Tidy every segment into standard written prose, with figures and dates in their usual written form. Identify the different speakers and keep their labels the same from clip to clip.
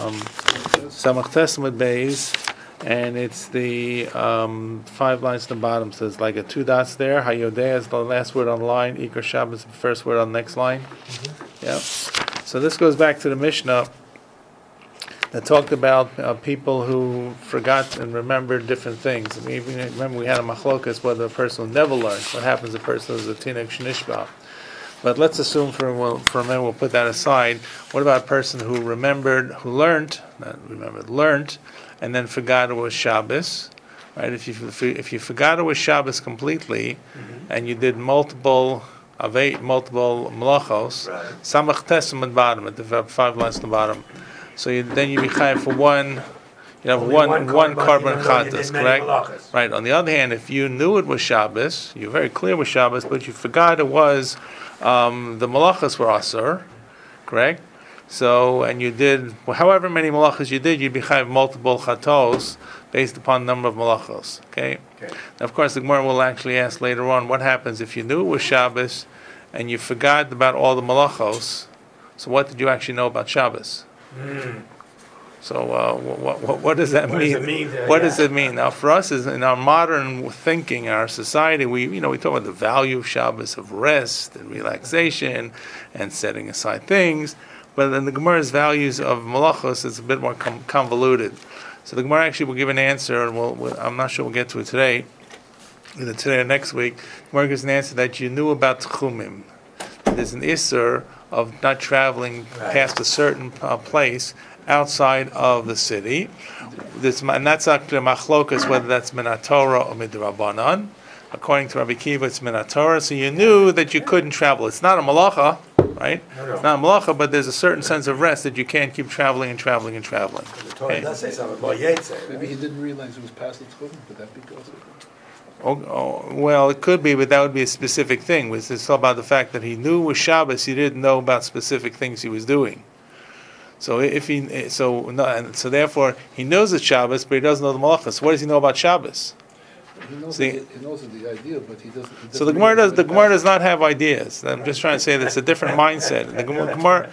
Speaker 1: Talmud Bavli, and it's the 5 lines to the bottom. So it's like a 2 dots there. Hayodeh is the last word on the line. Iker Shabbos is the first word on the next line. Yeah. So this goes back to the Mishnah that talked about people who forgot and remembered different things. I mean, remember we had a machlokas whether a person who never learned. What happens if a person is a tinok shnishba? But let's assume for a minute we'll put that aside. What about a person who learned, and then forgot it was Shabbos? Right? If you forgot it was Shabbos completely, and you did multiple malachos, samach tesam at bottom, at the 5 lines at the bottom. So then you be chayav for one. You have one carbon chatas, correct? Malachas. Right. On the other hand, if you knew it was Shabbos, you're very clear it was Shabbos, but you forgot it was the malachas were asur, correct? So, and you did however many malachas you did, you'd be chayav multiple chatos based upon the number of malachos. Okay. Now, of course, the Gemara will actually ask later on what happens if you knew it was Shabbos and you forgot about all the malachos. So, what did you actually know about Shabbos? So what does that mean? What does it mean? Now, for us, is in our modern thinking, our society, we talk about the value of Shabbos, of rest and relaxation, and setting aside things. But in the Gemara's values of malachos, it's a bit more convoluted. So the Gemara actually will give an answer, and I'm not sure we'll get to it today, either today or next week. The Gemara gives an answer that you knew about tchumim. There's an isur of not traveling past a certain place outside of the city. And that's actually a machlokas, whether that's minat Torah or midrabanan. According to Rabbi Kiva, it's minat Torah. So you knew that you couldn't travel. It's not a malacha, right? No. It's not a malacha, but there's a certain sense of rest that you can't keep traveling and traveling and traveling.
Speaker 2: The Torah does say something about Yetzer.
Speaker 3: Maybe he didn't realize it was past the tchum. Would that be because of it?
Speaker 1: Well, it could be, but that would be a specific thing. It's all about the fact that he knew it was Shabbos. He didn't know about specific things he was doing. So therefore he knows it's Shabbos, but he doesn't know the malachas. So what does he know about Shabbos?
Speaker 3: He knows the idea, but he doesn't. So
Speaker 1: the Gemara does not have ideas. I'm just trying to say that it's a different mindset. The Gemara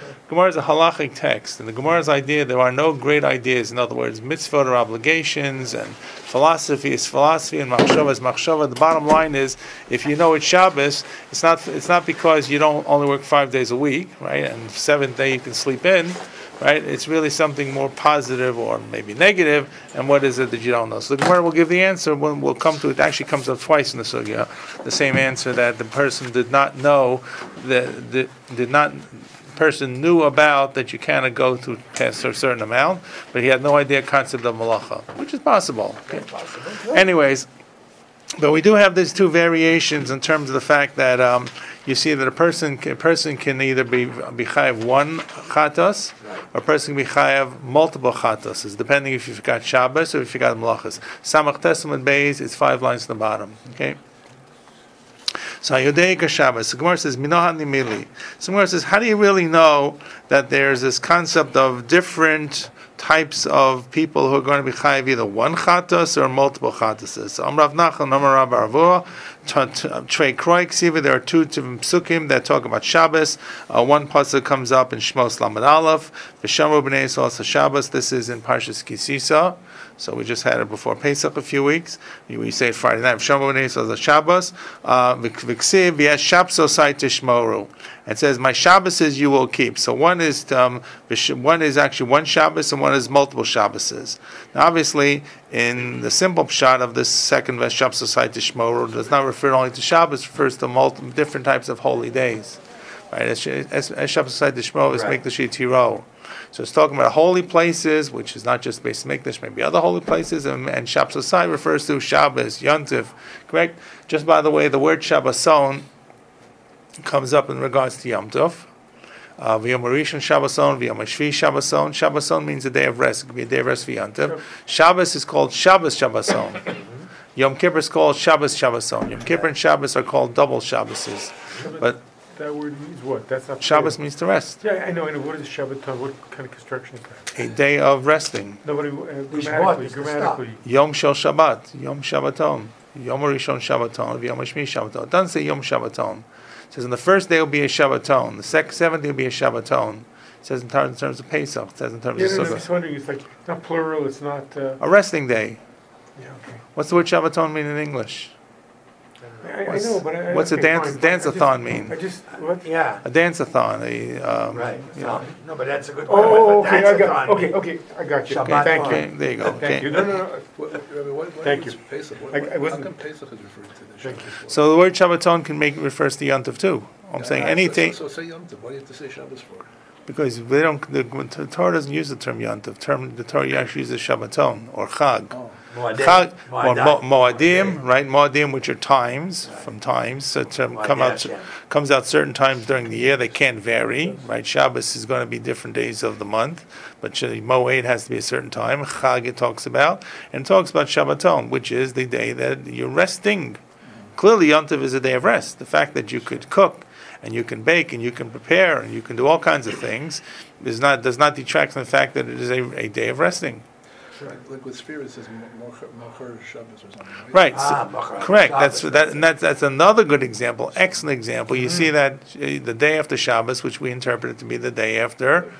Speaker 1: is a halachic text, and the Gemara's idea there are no great ideas. In other words, mitzvot are obligations, and philosophy is philosophy, and machshava is machshava. The bottom line is, if you know it's Shabbos, it's not because you don't only work 5 days a week, right? And 7th day you can sleep in. Right, it's really something more positive or maybe negative, and what is it that you don't know? So the Gemara will give the answer when we'll come to it. It actually comes up twice in the sugya, the same answer that the person did not know, person knew about that you cannot go to past a certain amount, but he had no idea concept of malacha, which is possible. Okay. Anyways, but we do have these 2 variations in terms of the fact that you see that a person can either be chayav 1 chatos, or a person can be chayav multiple chatos. It's depending if you forgot Shabbos or if you forgot malachas. Samach Testament Beis, it's 5 lines to the bottom. Okay. So Hayodeh Shabbos. The Gemara says Minohan Nimili. So the Gemara says, how do you really know that there's this concept of different types of people who are going to be chayav either 1 chatos or multiple chatoses? So Amrav Nachal, Amar Rabbi Arvua, Trei Kroi Ksiva. There are 2 psukim that talk about Shabbos. One pasuk comes up in Shmos Lamed Aleph. V'shamru b'nei Yisrael also Shabbos. This is in Parshas Kisisa. So we just had it before Pesach a few weeks. We say it Friday night. V'shamru b'nei Yisrael Shabbos. V'ksiv v'yesh Shabso sai tishmoru. It says, my Shabboses you will keep. So one is actually 1 Shabbos and one is multiple Shabboses. Now obviously, in the simple pshat of this second verse, Shabso sai tishmoru, does not refer only to Shabbos, it refers to multiple different types of holy days. Right? As Shabso sai tishmoru is Mikdash Tiro. So it's talking about holy places, which is not just Beis Mikdash, maybe other holy places, and Shabso sai refers to Shabbos, Yontif, correct? Just by the way, the word Shabboson comes up in regards to Yom Tov. V'yom Rishon Shabboson, v'yom Shvi Shabboson. Shabboson means a day of rest. It could be a day of rest for Yom Tov. Shabbos is called Shabbos Shabboson. Yom Kippur is called Shabbos Shabboson. Yom Kippur and Shabbos are called double Shabboses. But
Speaker 4: that word means what? That's not
Speaker 1: Shabbos
Speaker 4: clear.
Speaker 1: means to rest.
Speaker 4: Yeah, I know. What is Shabbaton? What kind of construction is that?
Speaker 1: A day of resting.
Speaker 4: Nobody grammatically.
Speaker 1: Yom Shel Shabbat, Yom Shabbaton, Yom Rishon Shabbaton, Yom Shvi Shabbaton. It doesn't say Yom Shabbaton. It says on the first day will be a Shabbaton. The 7th day will be a Shabbaton. says in terms of Pesach. It says in terms
Speaker 4: Yeah,
Speaker 1: of
Speaker 4: no, I'm
Speaker 1: Sukkot.
Speaker 4: just wondering, it's like, it's not plural, it's not,
Speaker 1: A resting day.
Speaker 4: yeah, okay.
Speaker 1: What's the word Shabbaton mean in English?
Speaker 4: I know, but I...
Speaker 1: What's a
Speaker 4: okay,
Speaker 1: dance?
Speaker 4: fine.
Speaker 1: Dance-a-thon mean?
Speaker 4: I just, what?
Speaker 2: Yeah,
Speaker 1: A dance-a-thon.
Speaker 2: right.
Speaker 1: Yeah.
Speaker 2: No, but that's a good point.
Speaker 4: Oh,
Speaker 2: But
Speaker 4: okay,
Speaker 2: that's
Speaker 4: I got,
Speaker 2: a
Speaker 4: okay, I got you.
Speaker 2: Shabbat
Speaker 4: Thank you.
Speaker 1: Okay, there you go.
Speaker 4: Thank
Speaker 1: Okay.
Speaker 4: you. No.
Speaker 3: Why
Speaker 4: Thank
Speaker 3: is
Speaker 4: you.
Speaker 3: Pesach?
Speaker 4: I wasn't-
Speaker 3: How come Pesach is referring to the
Speaker 4: Thank
Speaker 3: Shabbos?
Speaker 1: So the word Shabbaton can refers to Yom Tov too. I'm saying anything
Speaker 3: So say Yom Tov. Why do you have to say Shabbos for?
Speaker 1: because they don't. The Torah doesn't use the term Yom Tov. The Torah actually uses Shabbaton or Chag.
Speaker 3: Oh.
Speaker 1: Chag or Moadim, right? Moadim, which are times from times. So term comes out certain times during the year. They can't vary, right? Shabbos is going to be different days of the month, but Moed has to be a certain time. Chag it talks about, and it talks about Shabbaton, which is the day that you're resting. Clearly, Yom Tov is a day of rest. The fact that you could cook and you can bake and you can prepare and you can do all kinds of things does not detract from the fact that it is a day of resting.
Speaker 3: Like with Sphere, it says Machar Shabbos or something,
Speaker 1: Right.
Speaker 2: Machar
Speaker 1: Correct.
Speaker 2: Shabbos,
Speaker 1: That's another good example. Excellent example. You see that the day after Shabbos, which we interpret it to be the day after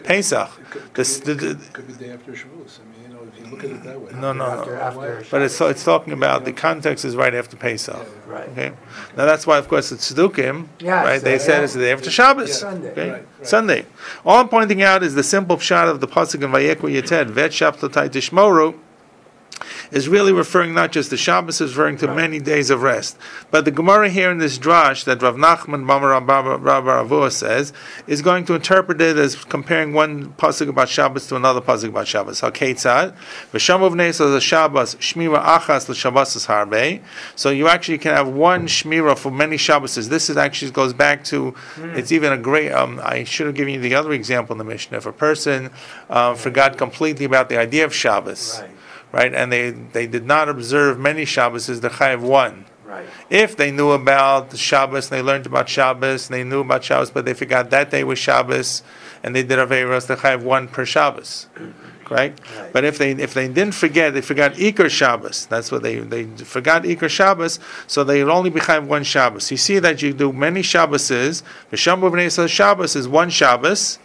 Speaker 1: Pesach.
Speaker 3: Could be the day after Shavuos. I mean, if you look at it that way.
Speaker 1: No.
Speaker 2: After
Speaker 1: But it's talking about the context is right after Pesach.
Speaker 2: Right.
Speaker 1: Okay. Now that's why, of course, it's Tzdukim.
Speaker 2: Yes,
Speaker 1: Right. They said it's the day after Shabbos.
Speaker 2: Sunday.
Speaker 1: Okay.
Speaker 3: Right.
Speaker 1: Sunday. All I'm pointing out is the simple pshat of the pasuk in Vayekra Yeted Vet Shabbatai Tishmoru is really referring not just to Shabbos, is referring to many days of rest. But the Gemara here in this drash that Rav Nachman Bamar Rabba says is going to interpret it as comparing one pasuk about Shabbos to another pasuk about Shabbos. Haketzad v'shamov neis Shabbos shmira achas l'Shabbos harbe. So you actually can have one shmira for many Shabbos. This is actually goes back to it's even a great. I should have given you the other example in the Mishnah. If a person forgot completely about the idea of Shabbos. Right, and they did not observe many Shabbos, the Chayav one.
Speaker 2: Right.
Speaker 1: If they knew about the Shabbos, and they learned about Shabbos, and they knew about Shabbos, but they forgot that day was Shabbos, and they did Aveiros, the Chayav one per Shabbos. Right? But if they didn't forget, they forgot Iker Shabbos. That's what they forgot Iker Shabbos, so they would only be Chayav one Shabbos. You see that you do many Shabboses. The Shambu B'nei Shabbos is one Shabbos,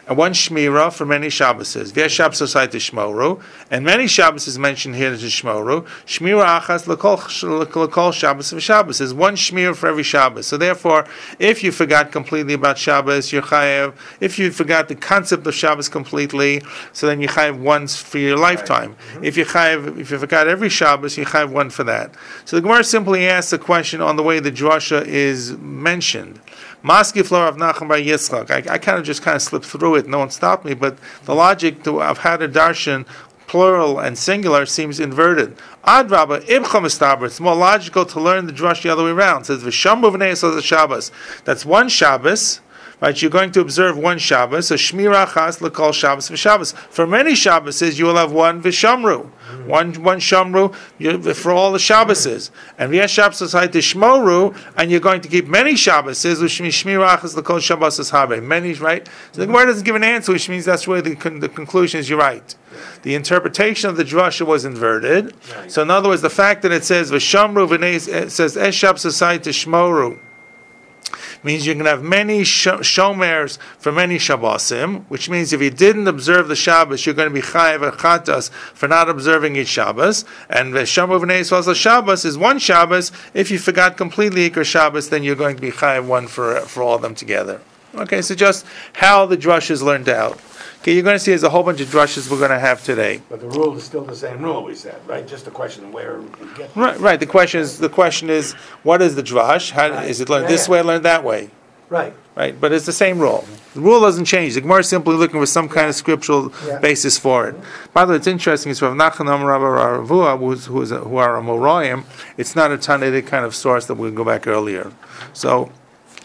Speaker 1: and one Shmira for many Shabboses. V'yesh Shabbos aside to Shmoru, and many Shabbos is mentioned here to Shmoru. Shmira achas l'kol Shabbos v'Shabbos is one Shmira for every Shabbos. So therefore, if you forgot completely about Shabbos, you're chayav. If you forgot the concept of Shabbos completely, so then you chayav once for your lifetime. If you forgot every Shabbos, you chayav one for that. So the Gemara simply asks a question on the way the drasha is mentioned. Maski floor of Nachum Bar Yitzchak. I kind of slipped through it. No one stopped me. But the logic of how to darshan plural and singular seems inverted. Ad Rabba Ibcha Mistaber. It's more logical to learn the drush the other way around. It says V'shambu v'nei Shabbos. That's one Shabbos. Right, you're going to observe one Shabbos, so Shmira Chas l'kol Shabbos v'Shabbos. For many Shabboses, you will have one v'Shamru, one Shamru for all the Shabboses, and v'yesh Shabbos aside to Shmoru, and you're going to keep many Shabboses with Shmira Chas l'kol Shabbos habe. Many, right? So the Gemara doesn't give an answer, which means that's where the conclusion is. You're right. The interpretation of the drasha was inverted. Right. So in other words, the fact that it says v'Shamru v'nei, it says esh Shabbos aside to Shmoru, means you're going to have many shomers for many Shabbosim, which means if you didn't observe the Shabbos, you're going to be chayav chatas for not observing each Shabbos. And Shomer v'nei Yisrael Shabbos is one Shabbos. If you forgot completely Iker Shabbos, then you're going to be chayav one for all of them together. Okay, so just how the drush is learned out. Okay, you're going to see there's a whole bunch of drushes we're going to have today.
Speaker 2: But the rule is still the same rule, we said, right? Just a question of where we get.
Speaker 1: Right. The question is, what is the drush? How is it learned this way, learned that way?
Speaker 2: Right.
Speaker 1: Right, but it's the same rule. The rule doesn't change. The Gemara is simply looking for some kind of scriptural basis for it. By the way, it's interesting. It's Rav Nachman Rabbi Ravua, who are a Moraim. It's not a Tanaitic kind of source that we'll go back earlier. So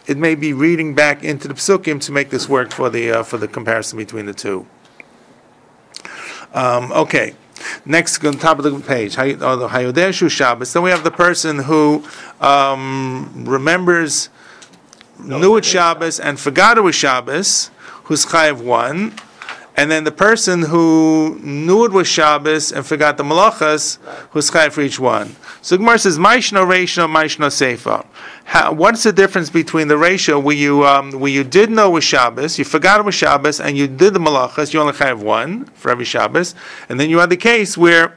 Speaker 1: it may be reading back into the Psukim to make this work for the comparison between the two. Okay. Next, on top of the page, the Hayodeshu Shabbos. Then we have the person who remembers, knew it Shabbos and forgot it was Shabbos, who's chayav one, and then the person who knew it was Shabbos and forgot the malachas, who's chayav for each one. So Gemara says, Maishno Reishno, Maishno Seifa. What's the difference between the ratio where you did know it was Shabbos, you forgot it was Shabbos, and you did the malachas, you only chayav one for every Shabbos, and then you had the case where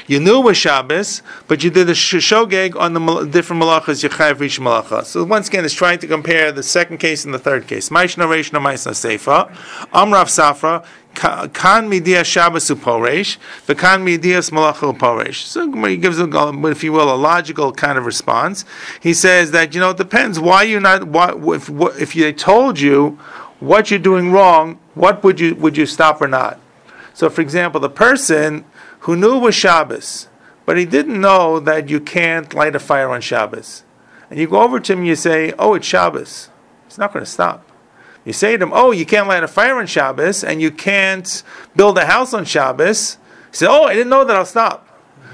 Speaker 1: you knew it was Shabbos, but you did a shogeg on the different malachas, you chayav for each malacha. So once again, it's trying to compare the second case and the third case. Maishno Reishno, Maishno Seifa. Amrav Safra. Kan midias Shabbos uporesh, the kan midias malacha uporesh. So he gives, if you will, a logical kind of response. He says that it depends. Why you not? If they told you what you're doing wrong, what would you stop or not? So, for example, the person who knew it was Shabbos, but he didn't know that you can't light a fire on Shabbos, and you go over to him and you say, "Oh, it's Shabbos," he's not going to stop. You say to him, "Oh, you can't light a fire on Shabbos, and you can't build a house on Shabbos." He said, "Oh, I didn't know that, I'll stop."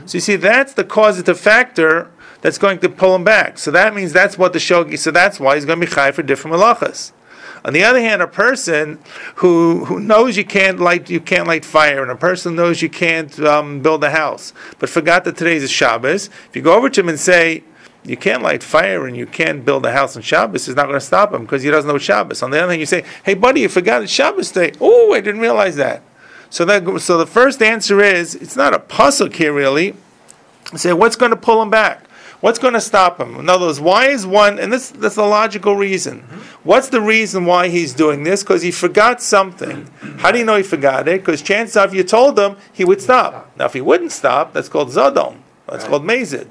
Speaker 1: So you see, that's the causative factor that's going to pull him back. So that means that's what the shogi, so that's why he's going to be chayav for different malachas. On the other hand, a person who knows you can't light fire, and a person knows you can't build a house, but forgot that today is Shabbos, if you go over to him and say, you can't light fire and you can't build a house on Shabbos, it's not going to stop him because he doesn't know Shabbos. On the other hand, you say, "Hey buddy, you forgot it's Shabbos today." "Oh, I didn't realize that." So the first answer is, it's not a pasuk here really. Say, what's going to pull him back? What's going to stop him? In other words, why is one, and that's the logical reason. What's the reason why he's doing this? Because he forgot something. How do you know he forgot it? Because chances are if you told him, he would stop. Now if he wouldn't stop, that's called Zodom. That's called Mazid.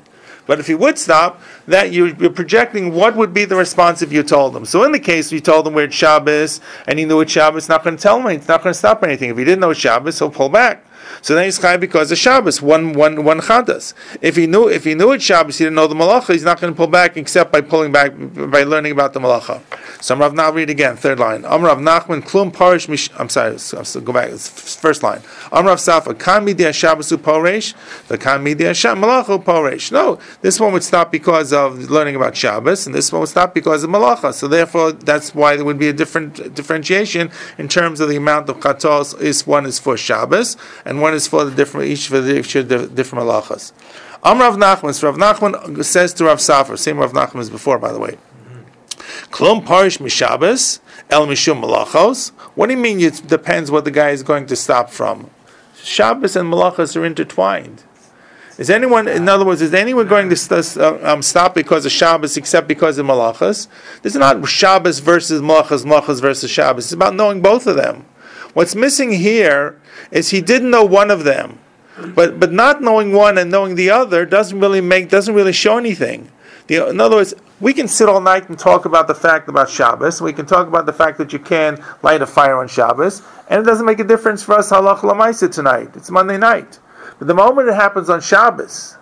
Speaker 1: But if he would stop, that you're projecting what would be the response if you told him. So in the case you told him we're at Shabbos and he knew it's Shabbos, it's not going to tell him, it's not going to stop anything. If he didn't know it's Shabbos, he'll pull back. So then he's chayav because of Shabbos, one chadas. If he knew it's Shabbos, he didn't know the malacha, he's not going to pull back except by pulling back, by learning about the malacha. So Rav Nachman, read again, third line. Rav Nachman, klum parish mish. I'm sorry, go back. First line. Rav Safa, kan midias Shabbos uporesh, the kan midias malacha uporesh. No, this one would stop because of learning about Shabbos, and this one would stop because of malacha. So therefore, that's why there would be a different differentiation in terms of the amount of chatos. One is for Shabbos, and one is for the different different malachas. Rav Nachman. So Rav Nachman says to Rav Safa, same Rav Nachman as before, by the way. Klum parish mishabbos el mishum malachos. What do you mean? It depends what the guy is going to stop from. Shabbos and malachos are intertwined. Is anyone, in other words, is anyone going to stop because of Shabbos except because of malachos? This is not Shabbos versus malachos, malachos versus Shabbos. It's about knowing both of them. What's missing here is he didn't know one of them, but not knowing one and knowing the other doesn't really show anything. In other words, we can sit all night and talk about the fact about Shabbos. We can talk about the fact that you can light a fire on Shabbos, and it doesn't make a difference for us halach lamaisa tonight. It's Monday night. But the moment it happens on Shabbos,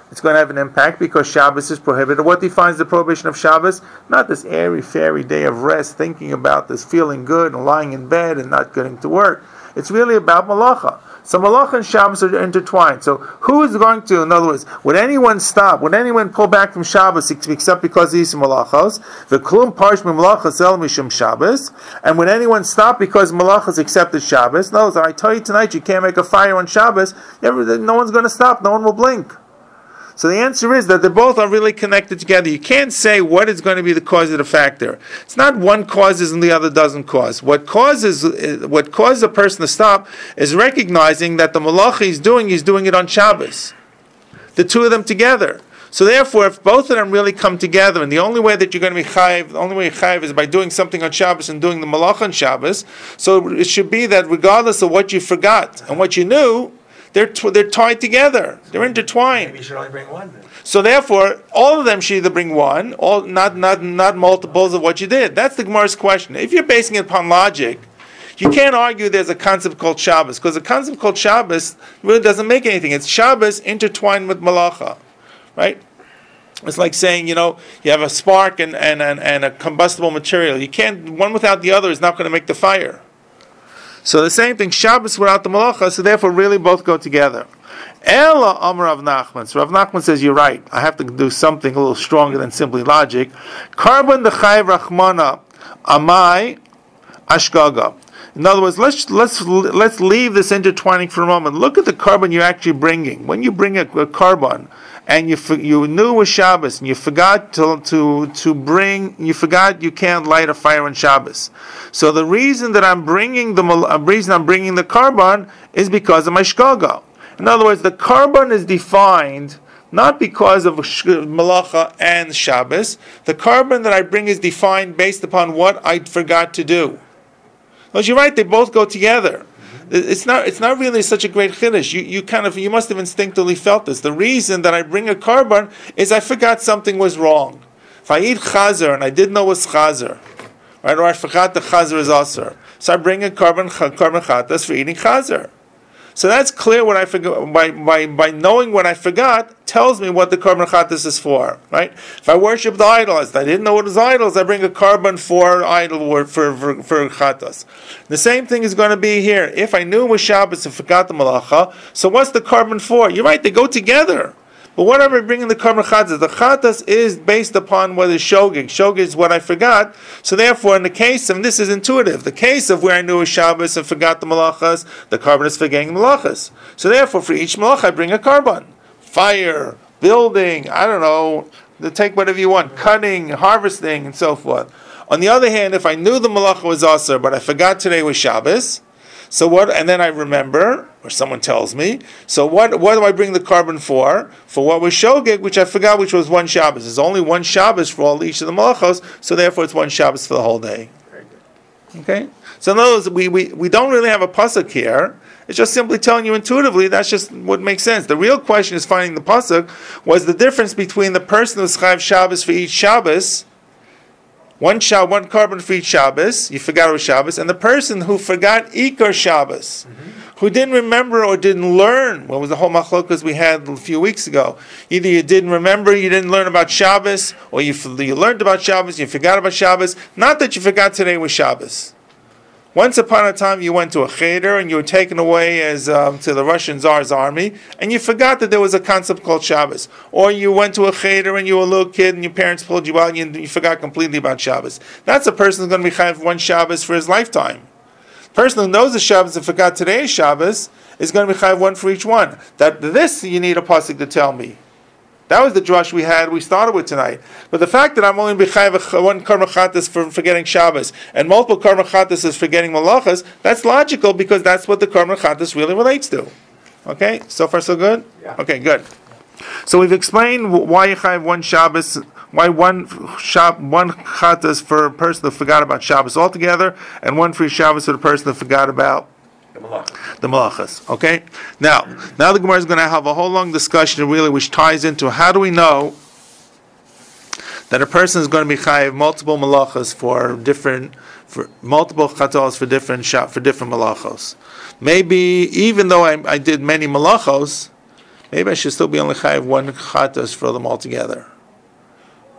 Speaker 1: it's going to have an impact because Shabbos is prohibited. What defines the prohibition of Shabbos? Not this airy-fairy day of rest, thinking about this, feeling good and lying in bed and not getting to work. It's really about malacha. So malacha and Shabbos are intertwined. So who is going to, in other words, would anyone stop? Would anyone pull back from Shabbos except because these are malachos? V'klum parish malachos el mishum Shabbos. And would anyone stop because malachos accepted Shabbos? No, so I tell you tonight, you can't make a fire on Shabbos. No one's going to stop. No one will blink. So the answer is that they both are really connected together. You can't say what is going to be the causative factor. It's not one causes and the other doesn't cause. What causes a person to stop is recognizing that the malacha he's doing it on Shabbos. The two of them together. So therefore, if both of them really come together, and the only way that you're going to be chayiv, the only way you're chayiv is by doing something on Shabbos and doing the malacha on Shabbos, so it should be that regardless of what you forgot and what you knew, they're tied together. They're intertwined.
Speaker 2: Maybe you should only bring one then.
Speaker 1: So therefore, all of them should either bring one, not multiples of what you did. That's the Gemara's question. If you're basing it upon logic, you can't argue there's a concept called Shabbos, because the concept called Shabbos really doesn't make anything. It's Shabbos intertwined with malacha, right? It's like saying, you have a spark and a combustible material. You can't, one without the other is not going to make the fire. So the same thing, Shabbos without the malacha, so therefore really both go together. Ela Amar Rav Nachman. So Rav Nachman says, you're right. I have to do something a little stronger than simply logic. Carbon the Chayiv Rachmana Amai Ashgaga. In other words, let's leave this intertwining for a moment. Look at the carbon you're actually bringing. When you bring a carbon, and you knew it was Shabbos, and you forgot to bring, you forgot you can't light a fire on Shabbos. So the reason that I'm bringing the carbon is because of my shkoga. In other words, the carbon is defined not because of malacha and Shabbos. The carbon that I bring is defined based upon what I forgot to do. Well, you're right; they both go together. It's not really such a great chiddush. You must have instinctively felt this. The reason that I bring a carbon is I forgot something was wrong. If I eat chazer and I didn't know it was chazer, right, or I forgot the chazer is aser, so I bring a carbon chatas for eating chazer. So that's clear what I forgot. By knowing what I forgot tells me what the carbon chatas is for, right? If I worship the idols, I didn't know what was idols, I bring a carbon for idol or for chatas. The same thing is going to be here. If I knew it was Shabbos and forgot the malacha, so what's the carbon for? You're right, they go together. But whatever I bring in the carbon chatas, the chatas is based upon what is shogeg. Shogeg is what I forgot. So therefore, in the case of, and this is intuitive, the case of where I knew it was Shabbos and forgot the malachas, the carbon is forgetting the malachas. So therefore, for each malacha, I bring a carbon. Fire, building, I don't know, take whatever you want, cutting, harvesting, and so forth. On the other hand, if I knew the malacha was aser, but I forgot today was Shabbos, so what? And then I remember, or someone tells me. So what do I bring the carbon for? For what was shogeg, which I forgot, which was one Shabbos. There's only one Shabbos for each of the malachos, so therefore it's one Shabbos for the whole day. Okay. So in other words, we don't really have a pasuk here. It's just simply telling you intuitively. That's just what makes sense. The real question is finding the pasuk was the difference between the person who's chayav Shabbos for each Shabbos. One carbon for each Shabbos, you forgot it was Shabbos, and the person who forgot Ikar Shabbos, who didn't remember or didn't learn, what was the whole machlokas we had a few weeks ago. Either you didn't remember, you didn't learn about Shabbos, or you learned about Shabbos, you forgot about Shabbos. Not that you forgot today was Shabbos. Once upon a time, you went to a cheder and you were taken away as to the Russian Tsar's army, and you forgot that there was a concept called Shabbos. Or you went to a cheder and you were a little kid and your parents pulled you out and you forgot completely about Shabbos. That's a person who's going to be chayav one Shabbos for his lifetime. The person who knows the Shabbos and forgot today's Shabbos is going to be chayav one for each one. This you need a pasuk to tell me. That was the drush we started with tonight. But the fact that I'm only b'chayv one karma chatas for forgetting Shabbos and multiple karma chatas is forgetting malachas, that's logical because that's what the karma chatas really relates to. Okay, so far so good?
Speaker 2: Yeah.
Speaker 1: Okay, good. So we've explained why you chayv one Shabbos, why one chatas for a person who forgot about Shabbos altogether, and one free Shabbos for the person who forgot about the malachas. Okay? Now the Gemara is going to have a whole long discussion really which ties into how do we know that a person is going to be chayiv multiple malachas for multiple chatos for different malachos. Maybe even though I did many malachos, maybe I should still be only chayiv one chatos for them all together.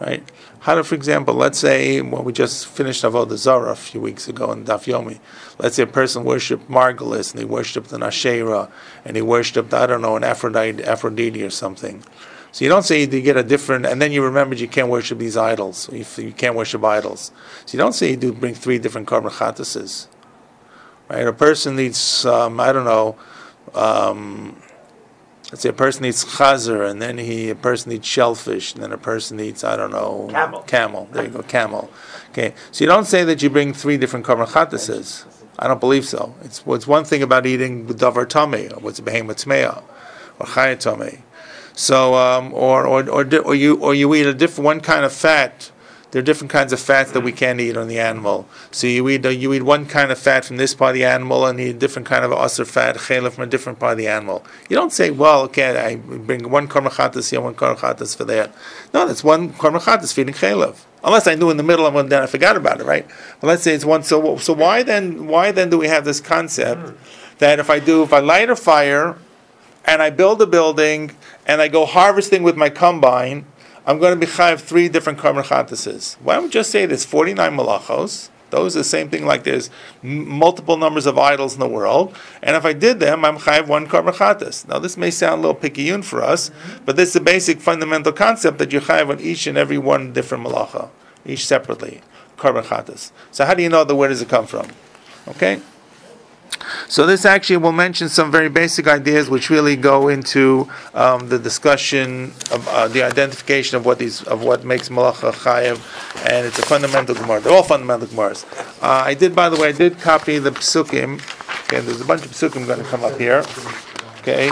Speaker 1: Right? How to, for example, let's say, we just finished Avodah Zarah a few weeks ago in Daf Yomi. Let's say a person worshipped Margulis, and he worshipped an Asherah, and he worshipped, an Aphrodite or something. So you don't say you get a different, and then you remembered you can't worship these idols. You can't worship idols. So you don't say you do bring 3 different carbon chatases. Right? A person needs, let's say a person needs chazer, and then a person needs shellfish, and then a person needs, camel. There you go, camel. Okay, so you don't say that you bring 3 different karban chatases. I don't believe so. It's one thing about eating davar tamei, or what's a behemoth tmeah, or chayat tamei. So, or you eat a different one kind of fat. There are different kinds of fats that we can't eat on the animal. So you eat one kind of fat from this part of the animal and eat a different kind of aser fat, chayla from a different part of the animal. You don't say, well, okay, I bring one karma chatas here, one karma chatas for that. No, that's one karma chatas feeding chayla. Unless I knew in the middle of one, then I forgot about it, right? Well, let's say it's one. So why then do we have this concept that if I light a fire and I build a building and I go harvesting with my combine, I'm going to be chayav 3 different karban chatases. Why don't we just say there's 49 malachos? Those are the same thing like there's multiple numbers of idols in the world. And if I did them, I'm chayav 1 karban chatas. Now this may sound a little pickiyun for us, but this is a basic fundamental concept that you chayav on each and every one different malacha, each separately, karban chatas. So how do you know where does it come from? Okay? So this actually will mention some very basic ideas which really go into the discussion of the identification of what makes malacha chayev, and it's a fundamental gemara. They're all fundamental gemaras. I did copy the psukim. Okay, there's a bunch of psukim going to come up here. Okay,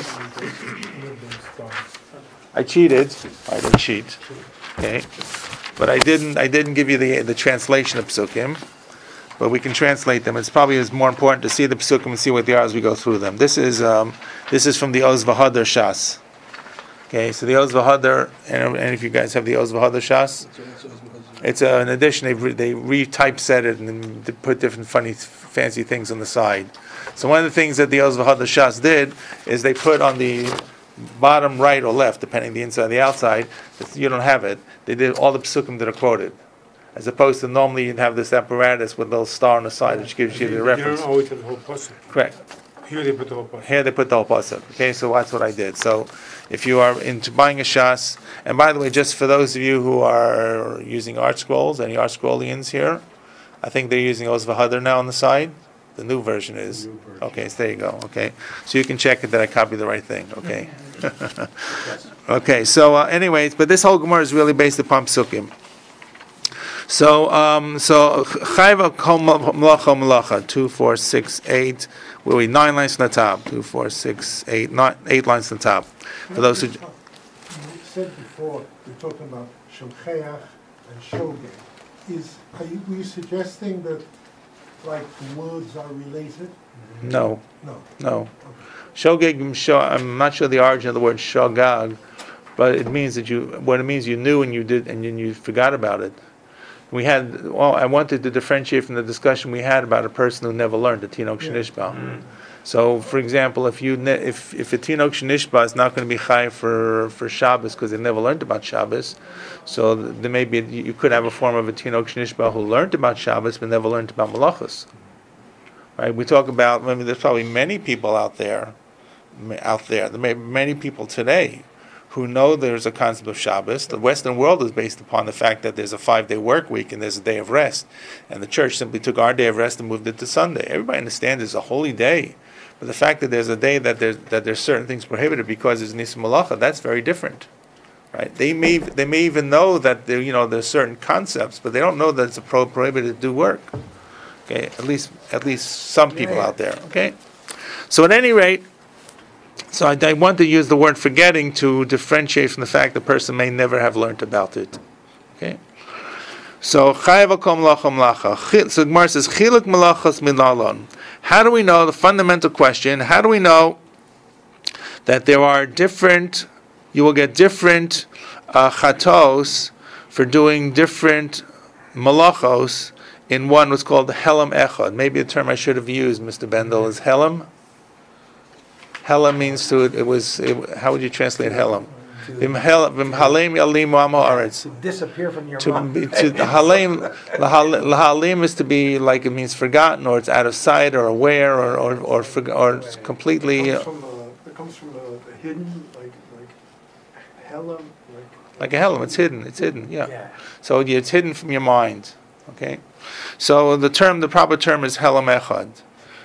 Speaker 1: I cheated. I didn't cheat. Okay, but I didn't give you the translation of psukim. But we can translate them. It's probably more important to see the psukim and see what they are as we go through them. This is from the Oz V'Hadar Shas. Okay, so the Oz V'Hadar, and if you guys have the Oz V'Hadar Shas, it's an addition. They re-typeset it and they put different funny, fancy things on the side. So one of the things that the Oz V'Hadar Shas did is they put on the bottom right or left, depending the inside or the outside. If you don't have it, they did all the psukim that are quoted. As opposed to normally you'd have this apparatus with a little star on the side which gives you the reference.
Speaker 4: You don't always have the whole pasuk.
Speaker 1: Correct.
Speaker 4: Here they put the whole pasuk.
Speaker 1: Here they put the whole pasuk. Okay, so that's what I did. So if you are into buying a shas, and by the way, just for those of you who are using art scrolls, any art scrollians here, I think they're using Oz V'Hadar now on the side. The new version is. Okay, so there you go. Okay, so you can check it that I copied the right thing. Okay. Okay, so anyways, but this whole Gemara is really based upon psukim. So chayva kol malacha 2, 4, 6, 8. Where we 9 lines from the top. 2, 4, 6, 8, 8 lines from the top. For those who
Speaker 5: you said before, you're talking about shomcheach and shogeg. Were you suggesting that like the words are related?
Speaker 1: No.
Speaker 5: Okay.
Speaker 1: Shogeg. I'm not sure the origin of the word shogag, but it means that you knew and you did and then you forgot about it. I wanted to differentiate from the discussion we had about a person who never learned the Tinok Shenishba. So, for example, if a Tinok Shenishba is not going to be chai for Shabbos because they never learned about Shabbos, so there may be you could have a form of a Tinok Shenishba who learned about Shabbos but never learned about Malachos. Right? We talk about there's probably many people out there. There may be many people today who know there's a concept of Shabbos. The Western world is based upon the fact that there's a 5-day work week and there's a day of rest. And the church simply took our day of rest and moved it to Sunday. Everybody understands it's a holy day. But the fact that there's a day that there's certain things prohibited because there's Nisim Malacha, that's very different. Right? They may even know that there's certain concepts, but they don't know that it's prohibited to do work. Okay, at least some people out there. Okay? So at any rate, so I want to use the word forgetting to differentiate from the fact the person may never have learned about it. Okay? So chayav kol malacha malacha. So Gemara says chiluk malachas milalon. How do we know the fundamental question? How do we know that there are different? You will get different chatos for doing different malachos in one what's called the helam echad. Maybe the term I should have used, Mr. Bendel, is helam. Helam means how would you translate helam? To
Speaker 2: disappear from your
Speaker 1: mind.
Speaker 2: mind.
Speaker 1: Lahalim is to be like it means forgotten, or it's out of sight, or aware, or completely.
Speaker 5: It comes from the hidden, like helam,
Speaker 1: like a helam. It's hidden. Yeah. So it's hidden from your mind. Okay. So the proper term is helam echad.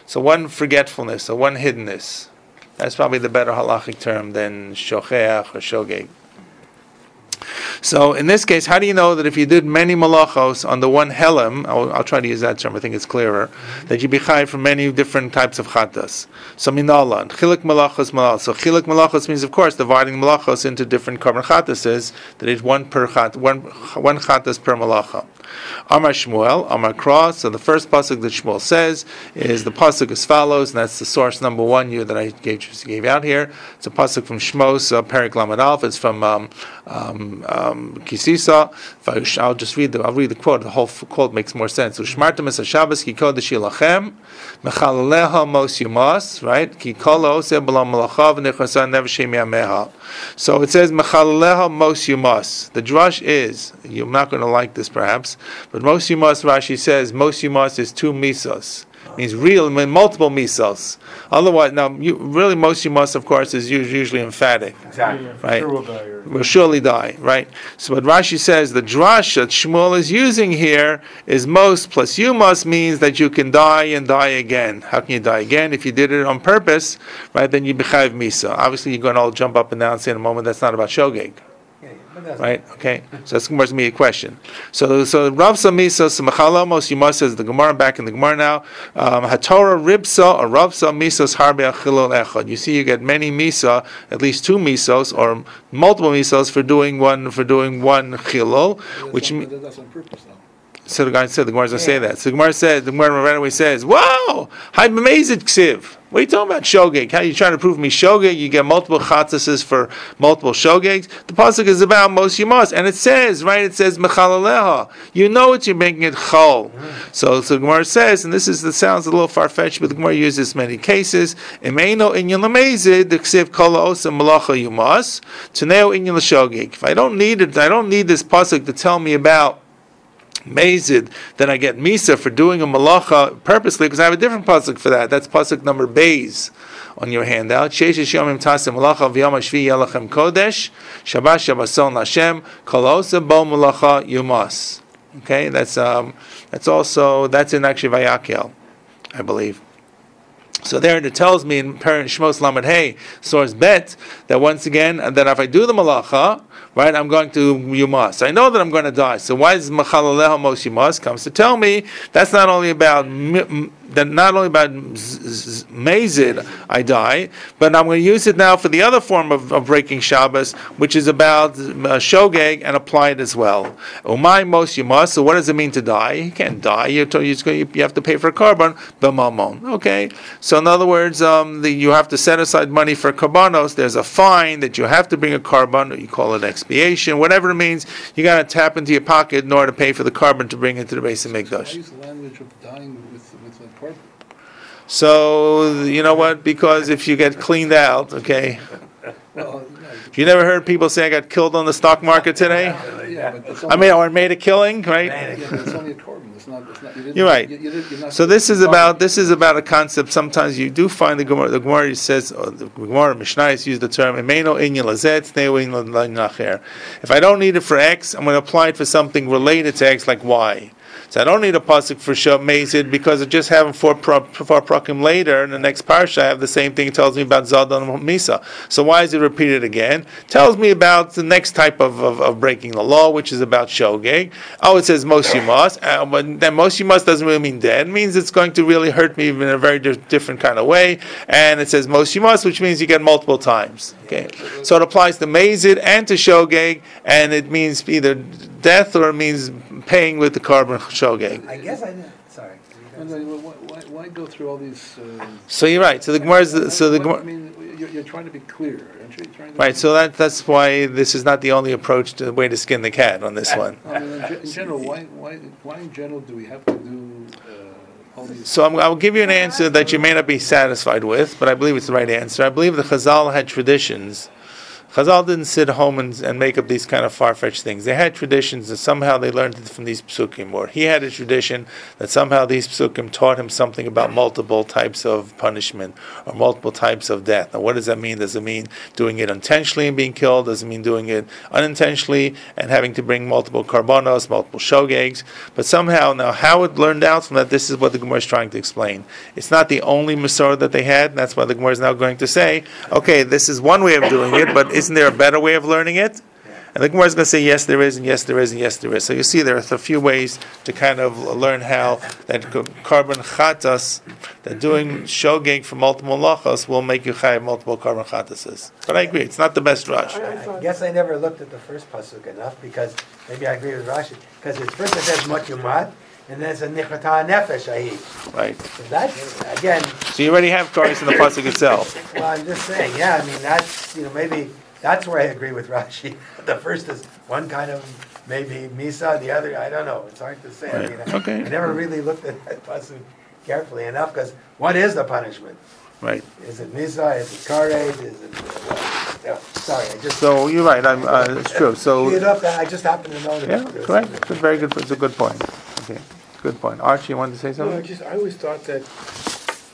Speaker 1: So one forgetfulness, or one hiddenness. That's probably the better halachic term than shocheach or shogeg. So in this case, how do you know that if you did many malachos on the one helam, I'll try to use that term, I think it's clearer, that you be chayav from many different types of chatas. So minalan, chiluk malachos malal. So chiluk malachos means, of course, dividing malachos into different korban chatas is that it's one chatas per malacha. Amar Shmuel, Amar Kra. So the first pasuk that Shmuel says is the pasuk as follows, and that's the source number 1 that I gave out here. It's a pasuk from Shmos, Perik Lamed Aleph. It's from Kisisa. I'll read the quote. The whole quote makes more sense. Ushmartem es Shabbos ki kodesh yilachem mechalaleha mos yumas. Right? Ki kol ose b'lam malacha v'nechasa never shem yameha. So it says mechalaleha mos yumas. The drush is, you're not going to like this perhaps, but mos yumas, Rashi says mos yumas is 2 misas. Means real, multiple misos. Otherwise, now, really most yumas, of course, is usually emphatic.
Speaker 2: Exactly.
Speaker 1: Right?
Speaker 4: Sure will die.
Speaker 1: Will surely die, right? So what Rashi says, the drash that Shmuel is using here is most plus yumas means that you can die and die again. How can you die again? If you did it on purpose, right, then you bechayev misa. Obviously, you're going to all jump up and down and say in a moment that's not about shogeg. Right? Okay. So that's going to be a question. So Rav Misas Mechalamos Yumas says the Gemara back in the Gemara now. Hatorah Ribsa or Ravsa Misas Harbe Achilol Echad. You see, you get many misa, at least two misos or multiple misos for doing one chilul, which means.
Speaker 3: That's on purpose now.
Speaker 1: So the guy said the Gemara doesn't say that. So the Gemara said, the Gemara right away says, "Wow, I'm amazed, Ksiv. What are you talking about shogeg? How are you trying to prove me shogeg? You get multiple chatzases for multiple shogegs. The pasuk is about most yumas, and it says, right? It says mechalaleha. You know it. You're making it chol. So the Gemara says, and this sounds a little far fetched, but the Gemara uses this many cases. Imeino inyan lamezid the ksiv kol osa malacha yumas tuneo inyan l'shogeg. If I don't need it, I don't need this pasuk to tell me about Mazid, then I get Misa for doing a malacha purposely, because I have a different pasuk for that. That's pasuk number Beis on your handout. Sheish yomim tasim malacha v'yom hashvi yelachem kodesh Shabbat Shabbason Hashem kol osa bo malacha yumas. Okay, that's in actually Vayakel, I believe. So there it tells me in Parent Shmos Lamed Hey, source bet, that once again, that if I do the malacha, right, I'm going to yumas. I know that I'm going to die. So why is Machalaleha Mos Yumas comes to tell me that's not only about Mazid I die, but I'm going to use it now for the other form of breaking Shabbos, which is about shogeg, and apply it as well. Umay Mos Yumas. So what does it mean to die? You can't die. You have to pay for a carbon, b'mamon. Okay. So in other words, you have to set aside money for karbanos. There's a fine that you have to bring a carbon. You call it expiation, whatever it means. You got to tap into your pocket in order to pay for the carbon to bring it to the base of Mikdash.
Speaker 3: I use the language of dying with a carbon.
Speaker 1: So you know what? Because if you get cleaned out, okay.
Speaker 3: Well,
Speaker 1: You never heard people say I got killed on the stock market today?
Speaker 3: yeah, but it's only,
Speaker 1: or made a killing, right?
Speaker 3: yeah, but it's only a carbon. It's not.
Speaker 1: You're right.
Speaker 3: You're not
Speaker 1: So this is about a concept. Sometimes you do find the Gemara says, or the Gemara Mishnayos use the term "Emeino inyan lazet ne'u inyan lacher." If I don't need it for X, I'm going to apply it for something related to X, like Y. So I don't need a pasuk for Mazid because it just having four prakim later in the next parsha I have the same thing. It tells me about Zadon and Misa. So why is it repeated again? Tells me about the next type of breaking the law, which is about shogeg. Oh, it says Mos Yumas, but then Mos Yumas doesn't really mean dead. It means it's going to really hurt me in a very different kind of way. And it says Mos Yumas, which means you get multiple times. Okay, so it applies to Mazid and to shogeg, and it means either death or it means paying with the carbon shogeg.
Speaker 6: I guess I didn't. Sorry.
Speaker 3: Why go through all these?
Speaker 1: So you're right. So the Gemara is
Speaker 3: I mean, you're trying to be clear, aren't you? Trying to
Speaker 1: right. So that's why this is not the only approach to the way to skin the cat on this one.
Speaker 3: I mean, in general, why in general do we have to do all these?
Speaker 1: So I'll give you an answer that you may not be satisfied with, but I believe it's the right answer. I believe the Chazal had traditions. Chazal didn't sit home and make up these kind of far-fetched things. They had traditions, and somehow they learned it from these psukim. Or he had a tradition that somehow these psukim taught him something about multiple types of punishment or multiple types of death. Now, what does that mean? Does it mean doing it intentionally and being killed? Does it mean doing it unintentionally and having to bring multiple karbonos, multiple shogegs? But somehow, now, how it learned out from that, this is what the Gemara is trying to explain. It's not the only Masorah that they had, and that's why the Gemara is now going to say, okay, this is one way of doing it, but isn't there a better way of learning it? And the Gemara is going to say yes there is, and yes there is, and yes there is. So you see there are a few ways to kind of learn how that carbon chatas, that doing shogeg for multiple lachos will make you chayav multiple carbon chatases. But I agree, it's not the best rush.
Speaker 6: I guess I never looked at the first pasuk enough, because maybe I agree with Rashi, because it's first it says mot yumad, and then it's a nichata nefesh ahid.
Speaker 1: Right.
Speaker 6: So that's, again,
Speaker 1: So you already have kares in the pasuk itself.
Speaker 6: well, I'm just saying, yeah, I mean, that's, maybe that's where I agree with Rashi. The first is one kind of maybe Misa, the other, I don't know. It's hard to say.
Speaker 1: Right.
Speaker 6: I mean,
Speaker 1: Okay.
Speaker 6: I never really looked at that pasuk carefully enough, because what is the punishment?
Speaker 1: Right.
Speaker 6: Is it Misa? Is it Kares? Is it what? Yeah, sorry, I just
Speaker 1: So you're right. It's true. So
Speaker 6: cleared up that I just happen to know that.
Speaker 1: yeah, correct. It's a very good. It's a good point. Okay. Good point. Archie, you wanted to say
Speaker 4: No,
Speaker 1: something?
Speaker 4: I always thought that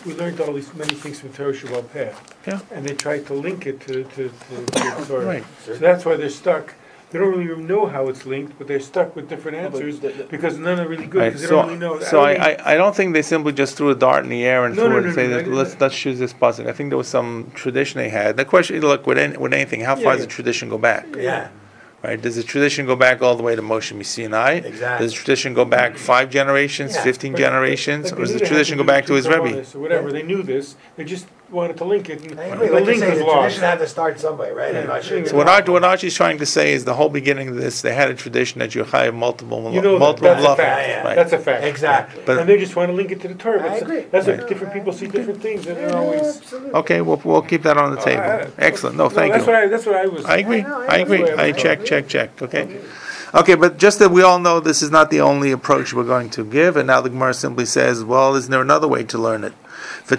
Speaker 4: we learned all these many things from Torah Shabbat Peh.
Speaker 1: Yeah.
Speaker 4: And they tried to link it to Torah.
Speaker 1: Right.
Speaker 4: So that's why they're stuck. They don't really know how it's linked, but they're stuck with different answers because none are really good
Speaker 1: Right.
Speaker 4: because they don't really know.
Speaker 1: So I don't think they simply just threw a dart in the air and
Speaker 4: No,
Speaker 1: threw
Speaker 4: no,
Speaker 1: it and
Speaker 4: no,
Speaker 1: say
Speaker 4: no,
Speaker 1: that
Speaker 4: no,
Speaker 1: let's choose this pasuk. I think there was some tradition they had. The question, look, with anything, how far does the tradition go back?
Speaker 6: Yeah,
Speaker 1: Right? Does the tradition go back all the way to Moshe Sinai?
Speaker 6: Exactly.
Speaker 1: Does the tradition go back 5 generations,
Speaker 6: Yeah.
Speaker 1: 15 generations,
Speaker 4: Like
Speaker 1: or does
Speaker 4: they
Speaker 1: the
Speaker 4: knew they had
Speaker 1: tradition
Speaker 4: to
Speaker 1: go
Speaker 4: do
Speaker 1: back to his
Speaker 4: two
Speaker 1: Rebbe?
Speaker 4: Kabbalahs or whatever. They knew this. They just wanted to link it. And
Speaker 6: I agree.
Speaker 4: the
Speaker 6: Like you
Speaker 4: link
Speaker 6: say,
Speaker 4: was
Speaker 6: the
Speaker 4: lost.
Speaker 6: tradition had to start somewhere, right?
Speaker 4: Yeah.
Speaker 6: I'm not sure.
Speaker 1: So what Archie's trying to say is the whole beginning of this, they had a tradition that you have multiple
Speaker 4: You know,
Speaker 1: multiple
Speaker 4: that's a
Speaker 1: malachos.
Speaker 4: fact.
Speaker 6: Yeah,
Speaker 1: Right.
Speaker 4: That's a fact.
Speaker 6: Exactly.
Speaker 1: But-
Speaker 4: And they just want to link it to the Torah.
Speaker 6: I agree.
Speaker 4: That's
Speaker 1: Right.
Speaker 4: what different people see different things, and they're always.
Speaker 1: Okay, we'll keep that on the table. Excellent. No, thank you.
Speaker 4: That's what I was.
Speaker 1: I agree.
Speaker 6: No,
Speaker 1: I agree.
Speaker 4: that's what I
Speaker 1: I
Speaker 4: was
Speaker 1: check. Okay. Okay, but just that we all know this is not the only approach we're going to give, and now the Gemara simply says, well, isn't there another way to learn it? Why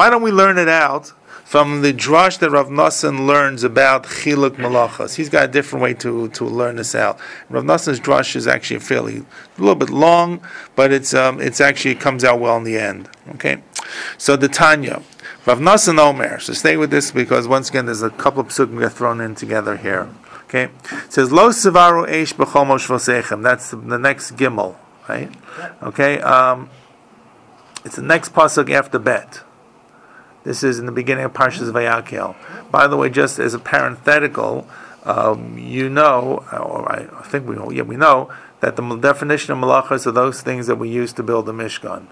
Speaker 1: don't we learn it out from the drush that Rav Nosson learns about chiluk malachas? He's got a different way to learn this out. Rav Nosson's drush is actually a little bit long, but it's actually, it comes out well in the end. Okay, so the Tanya. Rav Nosson Omer. So stay with this because once again there's a couple of psukim that are thrown in together here. Okay, it says Lo Sevaru Eish B'chol Moshvosechem. That's the next gimel, right? Okay, it's the next pasuk after bet. This is in the beginning of Parshas Vayakhel. By the way, just as a parenthetical, you know, or I think we know that the definition of malachas are those things that we use to build the Mishkan,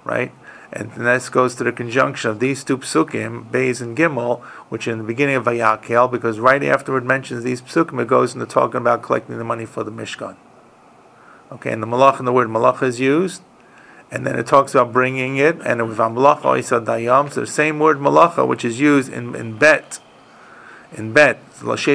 Speaker 1: right? And this goes to the conjunction of these two psukim, Beis and Gimel, which are in the beginning of Vayakhel, because right after it mentions these psukim, it goes into talking about collecting the money for the Mishkan. Okay, and the word malacha is used, and then it talks about bringing it, and with malacha isa dayam, so the same word malacha, which is used in bet. In bet, malacha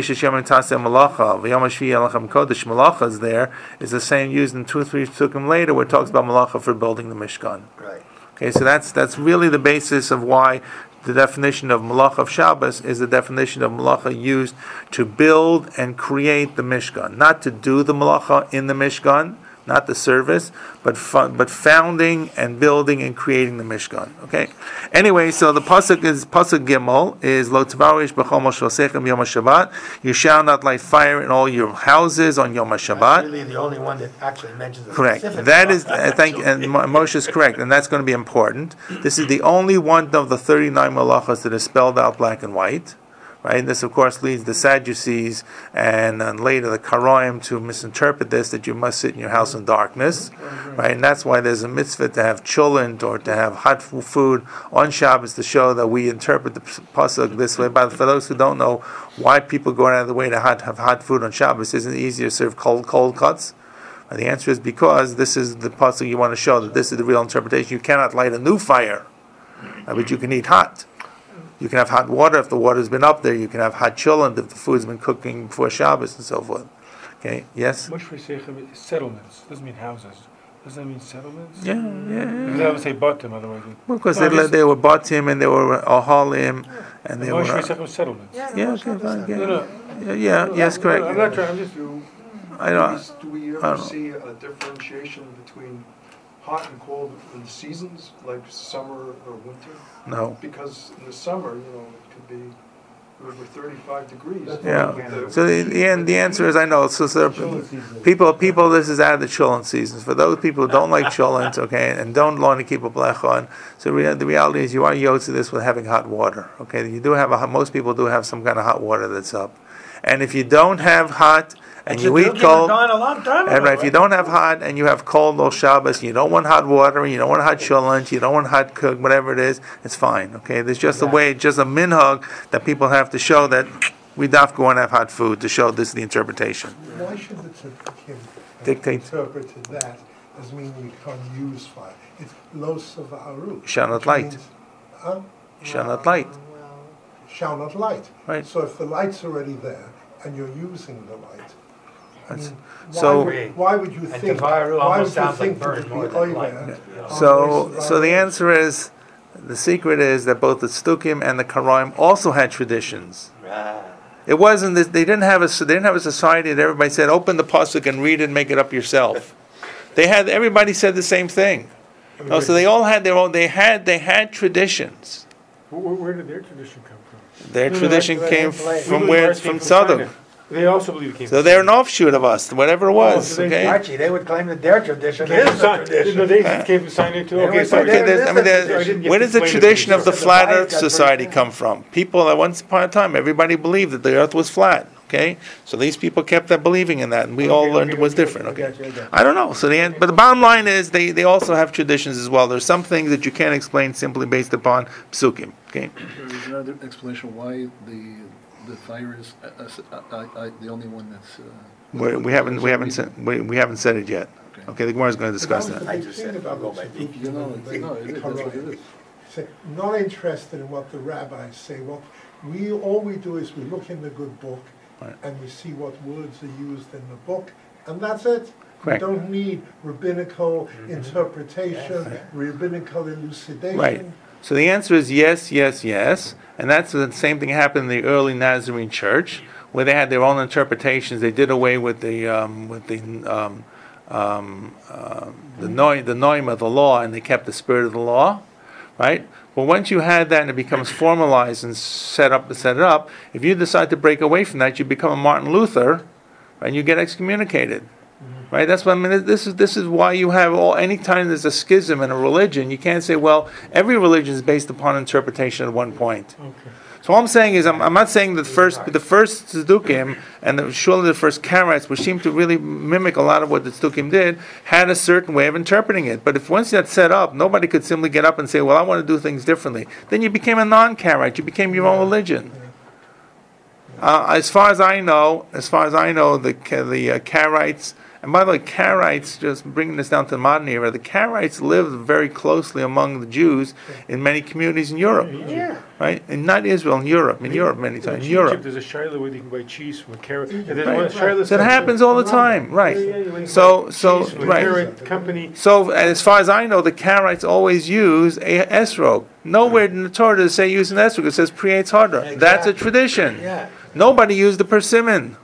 Speaker 1: is there, is the same used in 2 or 3 psukim later, where it talks about malacha for building the Mishkan.
Speaker 6: Right.
Speaker 1: Okay, so that's really the basis of why the definition of malacha of Shabbos is the definition of malacha used to build and create the Mishkan, not to do the malacha in the Mishkan, not the service, but founding and building and creating the Mishkan. Okay. Anyway, so the pasuk Gimel is Lo Tavarish B'chol Moshvosechem Yom HaShabbat. You shall not light fire in all your houses on Yom
Speaker 6: That's
Speaker 1: HaShabbat.
Speaker 6: really the only one that actually mentions it.
Speaker 1: Correct.
Speaker 6: specifically.
Speaker 1: That is, I think, and Moshe is correct, and that's going to be important. This is the only one of the 39 malachas that is spelled out black and white. Right? And this, of course, leads the Sadducees and later the Karaim to misinterpret this, that you must sit in your house in darkness. Right? And that's why there's a mitzvah to have cholent or to have hot food on Shabbos to show that we interpret the pasuk this way. But for those who don't know why people go out of the way to have hot food on Shabbos, isn't it easier to serve cold cuts? And the answer is because this is the pasuk you want to show that this is the real interpretation. You cannot light a new fire, but you can eat hot. You can have hot water if the water's been up there. You can have hot chillin if the food's been cooking before Shabbos and so forth. Okay, yes?
Speaker 4: Moshvosechem is settlements. Doesn't mean houses. Does that mean settlements?
Speaker 1: Yeah.
Speaker 4: Because I would say bottom, otherwise.
Speaker 1: Because
Speaker 4: No,
Speaker 1: they were batim and they were ahalim and they were.
Speaker 4: Moshvosechem is settlements.
Speaker 1: Yeah, okay, fine.
Speaker 4: No, no.
Speaker 1: Yes, correct.
Speaker 4: I'm not trying. I'm just.
Speaker 1: I don't.
Speaker 7: Do we
Speaker 1: I
Speaker 7: ever
Speaker 1: don't know.
Speaker 7: see a differentiation between hot and cold in the seasons, like summer or winter?
Speaker 1: No.
Speaker 7: Because in the summer, it could be over 35 degrees.
Speaker 1: Yeah. So the answer is I know. So people, this is out of the cholent seasons. For those people who don't like cholent, okay, and don't want to keep a blech on, so the reality is you are yoked to this with having hot water. Okay, you do have most people do have some kind of hot water that's up, and if you don't have hot and you eat cold, and if you don't have hot and you have cold or Shabbos, you don't want hot water, you don't want hot cholent, you don't want hot cook, whatever it is, it's fine. Okay, there's just a way, just a minhag that people have to show that we dafka want to have hot food to show this is the interpretation.
Speaker 5: Why should the tzaddikim
Speaker 1: Dictate.
Speaker 5: interpreted that as meaning you can't use fire? It's lo savaru.
Speaker 1: Shall not light. Shall not light.
Speaker 5: Shall not light.
Speaker 1: Right.
Speaker 5: So if the light's already there and you're using the light, why would you
Speaker 6: And
Speaker 5: think?
Speaker 6: Tavaru
Speaker 5: Why
Speaker 6: almost
Speaker 5: would you
Speaker 6: sounds like
Speaker 5: think
Speaker 6: burn
Speaker 5: it
Speaker 6: more
Speaker 5: would be
Speaker 6: than light.
Speaker 5: oiler?
Speaker 1: So the answer is, the secret is that both the Stukim and the Karaim also had traditions. It wasn't this. They didn't have a society that everybody said, open the pasuk and read it and make it up yourself. Everybody said the same thing. No, so they all had their own. They had traditions.
Speaker 4: Where did their tradition come from?
Speaker 1: Their tradition came from
Speaker 4: ours
Speaker 1: from
Speaker 4: came
Speaker 1: southern.
Speaker 4: China. They also believe it came
Speaker 1: So
Speaker 4: from
Speaker 1: they're an offshoot of us, whatever it was.
Speaker 4: so they-
Speaker 1: Okay.
Speaker 6: Archie, they would claim that their tradition
Speaker 4: China.
Speaker 6: is the tradition.
Speaker 4: No, they came from China too.
Speaker 6: They
Speaker 4: Okay,
Speaker 6: would say
Speaker 4: sorry.
Speaker 6: they-
Speaker 1: Where does the tradition of the
Speaker 6: So the
Speaker 1: flat
Speaker 6: Bible
Speaker 1: Earth
Speaker 6: got
Speaker 1: society
Speaker 6: breakdown.
Speaker 1: come from? People at once upon a time, everybody believed that the Earth was flat. Okay, so these people kept that believing in that, and we all learned it was different. Okay, I don't know. So but the bottom line is they also have traditions as well. There's some things that you can't explain simply based upon psukim. Okay.
Speaker 3: There's another explanation why the fire is the only one that's.
Speaker 1: We haven't said it yet. Okay, the Gemara is going to discuss that.
Speaker 2: I just said it, I'll go by me.
Speaker 3: You know, that's what it is.
Speaker 5: Say, not interested in what the rabbis say. Well, all we do is we look in the good book,
Speaker 1: Right.
Speaker 5: and we see what words are used in the book, and that's it.
Speaker 1: Correct.
Speaker 5: We don't need rabbinical interpretation, rabbinical elucidation.
Speaker 1: Right. So the answer is yes, yes, yes, and that's the same thing happened in the early Nazarene church, where they had their own interpretations. They did away with the noim of the law, and they kept the spirit of the law, right? But once you had that and it becomes formalized and set it up, if you decide to break away from that, you become a Martin Luther, and you get excommunicated. Right, that's what I mean. This is why you have anytime there's a schism in a religion, you can't say, well, every religion is based upon interpretation at one point.
Speaker 4: Okay.
Speaker 1: So all I'm saying is, I'm not saying that the first Tzdukim and surely the first Karaites, which seem to really mimic a lot of what the Tzdukim did, had a certain way of interpreting it. But if once that's set up, nobody could simply get up and say, well, I want to do things differently. Then you became a non-Karaite. You became your own religion. As far as I know, the Karaites. And by the way, Karaites, just bringing this down to the modern era, the Karaites lived very closely among the Jews in many communities in Europe.
Speaker 6: Yeah.
Speaker 1: Right? And not Israel, in Europe. In Europe many times. In Europe.
Speaker 4: There's a shiloh where you can buy cheese from a carrot. And
Speaker 1: Right.
Speaker 4: there's one
Speaker 1: So it happens all the time. Right. So right.
Speaker 4: Carrot company.
Speaker 1: So as far as I know, the Karaites always use a esrog. Nowhere in the Torah does it say use an esrog. It says pre-eitz hadar.
Speaker 6: Exactly.
Speaker 1: That's a tradition.
Speaker 6: Yeah.
Speaker 1: Nobody used the persimmon.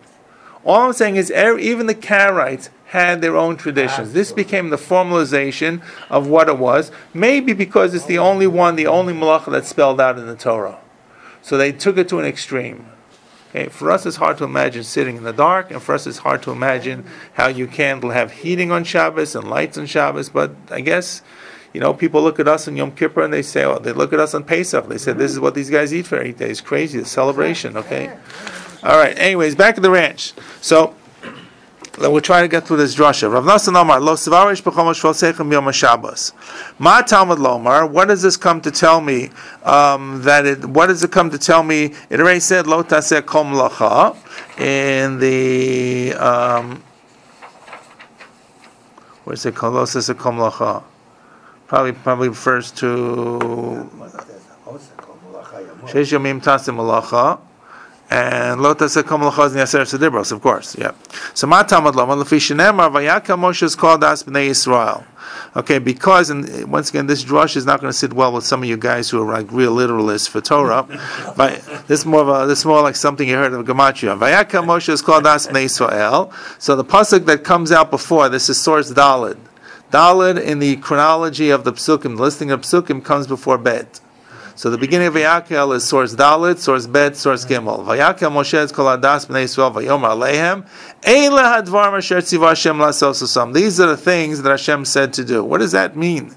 Speaker 1: All I'm saying is even the Karaites had their own traditions. This became the formalization of what it was, maybe because it's the only malacha that's spelled out in the Torah. So they took it to an extreme. Okay, for us it's hard to imagine sitting in the dark, and for us it's hard to imagine how you can have heating on Shabbos and lights on Shabbos, but I guess, people look at us on Yom Kippur and they say, they look at us on Pesach, they said, this is what these guys eat for 8 days. Crazy, the celebration, okay? All right, anyways, back to the ranch. So, we'll try to get through this drasha. Rav Nosson Omar, Lo Sevarish B'chol Shvosechem Yom HaShabbos. Ma Talmud Lomar, what does this come to tell me? What does it come to tell me? It already said, Lo Taseh Kol Melacha, in the, where's it called? Lo Taseh Kol Melacha. Probably refers to, Sheish Yomim Taseh Melacha. And Lotas Kamalachaz Yaser Sedibros, of course, yeah. So Matamad Lama Lafishanemar Vayaka Moshe is called as Bnei Israel. Okay, because, and once again, this drush is not going to sit well with some of you guys who are like real literalists for Torah. But this is more like something you heard of Gematria. Vayaka Moshe is called as Bnei Israel. So the pasuk that comes out before this is source Daled. Daled in the chronology of the psukim, the listing of psukim comes before Bet. So the beginning of Vayakel is source Dalet, source Bet, source Gimel. Vayakel Moshe es kol hadas b'nei Yisrael vayomer alehem eila hadvarim asher tziva Hashem la'asos osam. These are the things that Hashem said to do. What does that mean?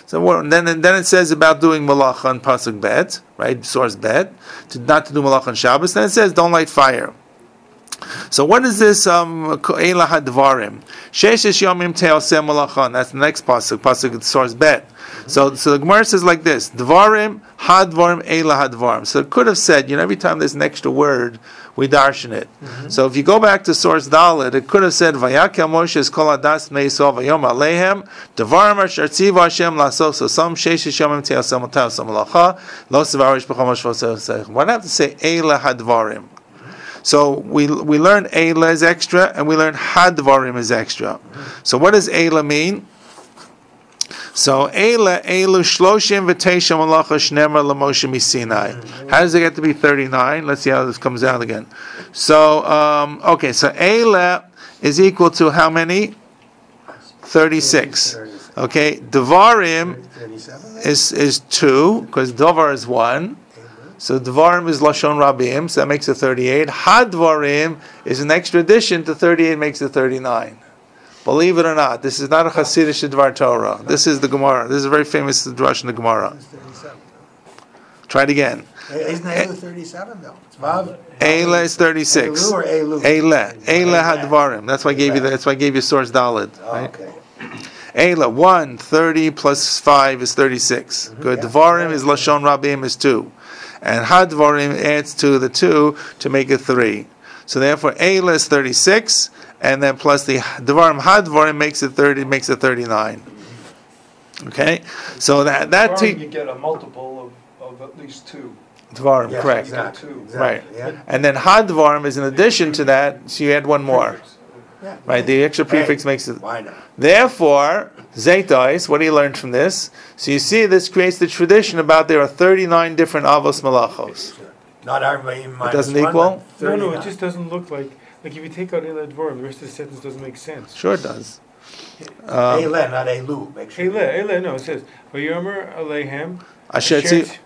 Speaker 1: So then it says about doing malacha on pasuk Bet, right? Source Bet, not to do malacha on Shabbos. Then it says don't light fire. So what is this eila hadvarim? Sheshes yomim te'oseh malacha. That's the next pasuk source Bet. So the Gemara says like this: Dvarim, hadvarim, eila hadvarim. So it could have said, every time there's an extra word, we darshan it. So if you go back to source Dalet, it could have said, Vayakel Moshe es kol hadas bnei Yisrael vayom alehem, Dvarim asher tziva Hashem la'asos osam sheish yomim te'oseh malacha, lo sevarish b'chol shvosechem. Why do I have to say eila hadvarim? So we learn eila is extra, and we learn hadvarim is extra. So what does eila mean? So Eila Elu Shloshim V'Teisha Malacha Shnemar LaMoshe Misinai. How does it get to be 39? Let's see how this comes out again. So okay, so Eila is equal to how many? 36. Okay, Devarim is 2 because Davar is 1. So Devarim is Lashon Rabim, so that makes it 38. Hadvarim is an extra addition to 38, makes it 39. Believe it or not, this is not a Hasidic Dvar Torah. This is the Gemara. This is a very famous drush in the Gemara. Try it again.
Speaker 6: Isn't Eilu 37 though? It's Vav.
Speaker 1: Eila is 36.
Speaker 6: Eilu or Eilu?
Speaker 1: Eila Hadvarim. That's why I gave you. That's why I gave you source Daled. Right?
Speaker 6: Okay.
Speaker 1: Eila 1 30 plus 5 is 36. Good. Dvarim is Lashon Rabim is 2. And Hadvarim adds to the 2 to make it 3. So therefore, Eila is 36, and then plus the Dvarim Hadvarim makes it 30, makes it 39. Okay, so that
Speaker 7: You get a multiple of at least 2.
Speaker 1: Dvarim,
Speaker 6: Yes,
Speaker 1: correct,
Speaker 6: exactly.
Speaker 1: right?
Speaker 6: Yeah.
Speaker 1: And then Hadvarim is in addition to that, so you add one more,
Speaker 6: Yeah.
Speaker 1: right? The extra prefix makes it.
Speaker 6: Why not?
Speaker 1: Therefore, Zaytais, what do you learn from this? So you see, this creates the tradition about there are 39 different Avos Malachos.
Speaker 6: Not everybody minus
Speaker 1: It doesn't
Speaker 6: 1,
Speaker 1: equal?
Speaker 6: but
Speaker 4: No, it
Speaker 6: 39.
Speaker 4: just doesn't look like if you take out Eila Dvorim, the rest of the sentence doesn't make sense.
Speaker 1: Sure it does.
Speaker 6: Eila, not Eilu. Make sure.
Speaker 4: Eila, no, it says, Vayomer Aleihem.
Speaker 1: Asher Tzi-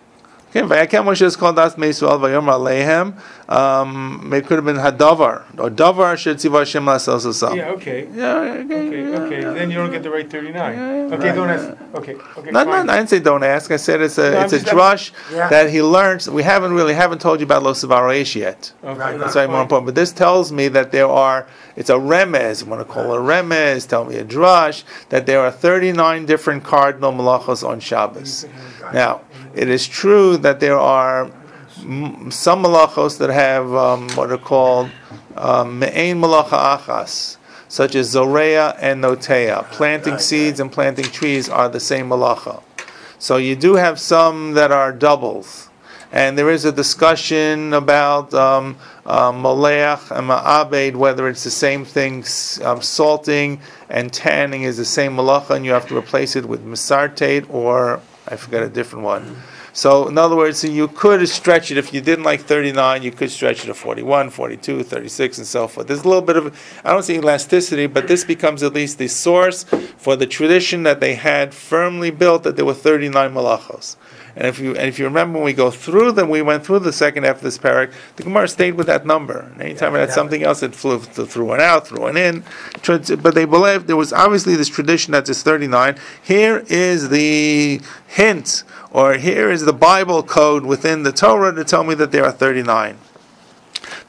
Speaker 1: Okay, Vayakem Moshe is called Das Meisuel Vayomer Aleihem. It could have been Hadavar or Davar Asher Tziva Hashem Lasel Sasam.
Speaker 4: Yeah, okay.
Speaker 1: Yeah,
Speaker 4: Okay. Then you don't get the right 39. Okay,
Speaker 6: Right.
Speaker 4: don't ask. Okay.
Speaker 1: No,
Speaker 4: fine.
Speaker 1: I didn't say don't ask. I said it's a
Speaker 4: I'm just-
Speaker 1: drush
Speaker 6: Yeah.
Speaker 1: that he learns. We haven't told you about Lo Savareish yet.
Speaker 4: Okay,
Speaker 6: Right.
Speaker 1: That's why more important. But this tells me that it's a remez. I want to call it a remez. Tell me a drush that there are 39 different cardinal malachos on Shabbos. Now, it is true that there are some malachos that have what are called me'ein malacha achas, such as zoreya and noteya. Planting seeds and planting trees are the same malacha. So you do have some that are doubles. And there is a discussion about moleach and ma'abed, whether it's the same thing. Salting and tanning is the same malacha, and you have to replace it with misartate or I forgot a different one. So in other words, you could stretch it. If you didn't like 39, you could stretch it to 41, 42, 36, and so forth. There's a little bit of, I don't see elasticity, but this becomes at least the source for the tradition that they had firmly built that there were 39 malachos. And if you remember when we go through them, we went through the second half of this parak, the Gemara stayed with that number. And anytime it had something else, it threw one out, threw one in. But they believed there was obviously this tradition that is 39. Here is the hint, or here is the Bible code within the Torah to tell me that there are 39.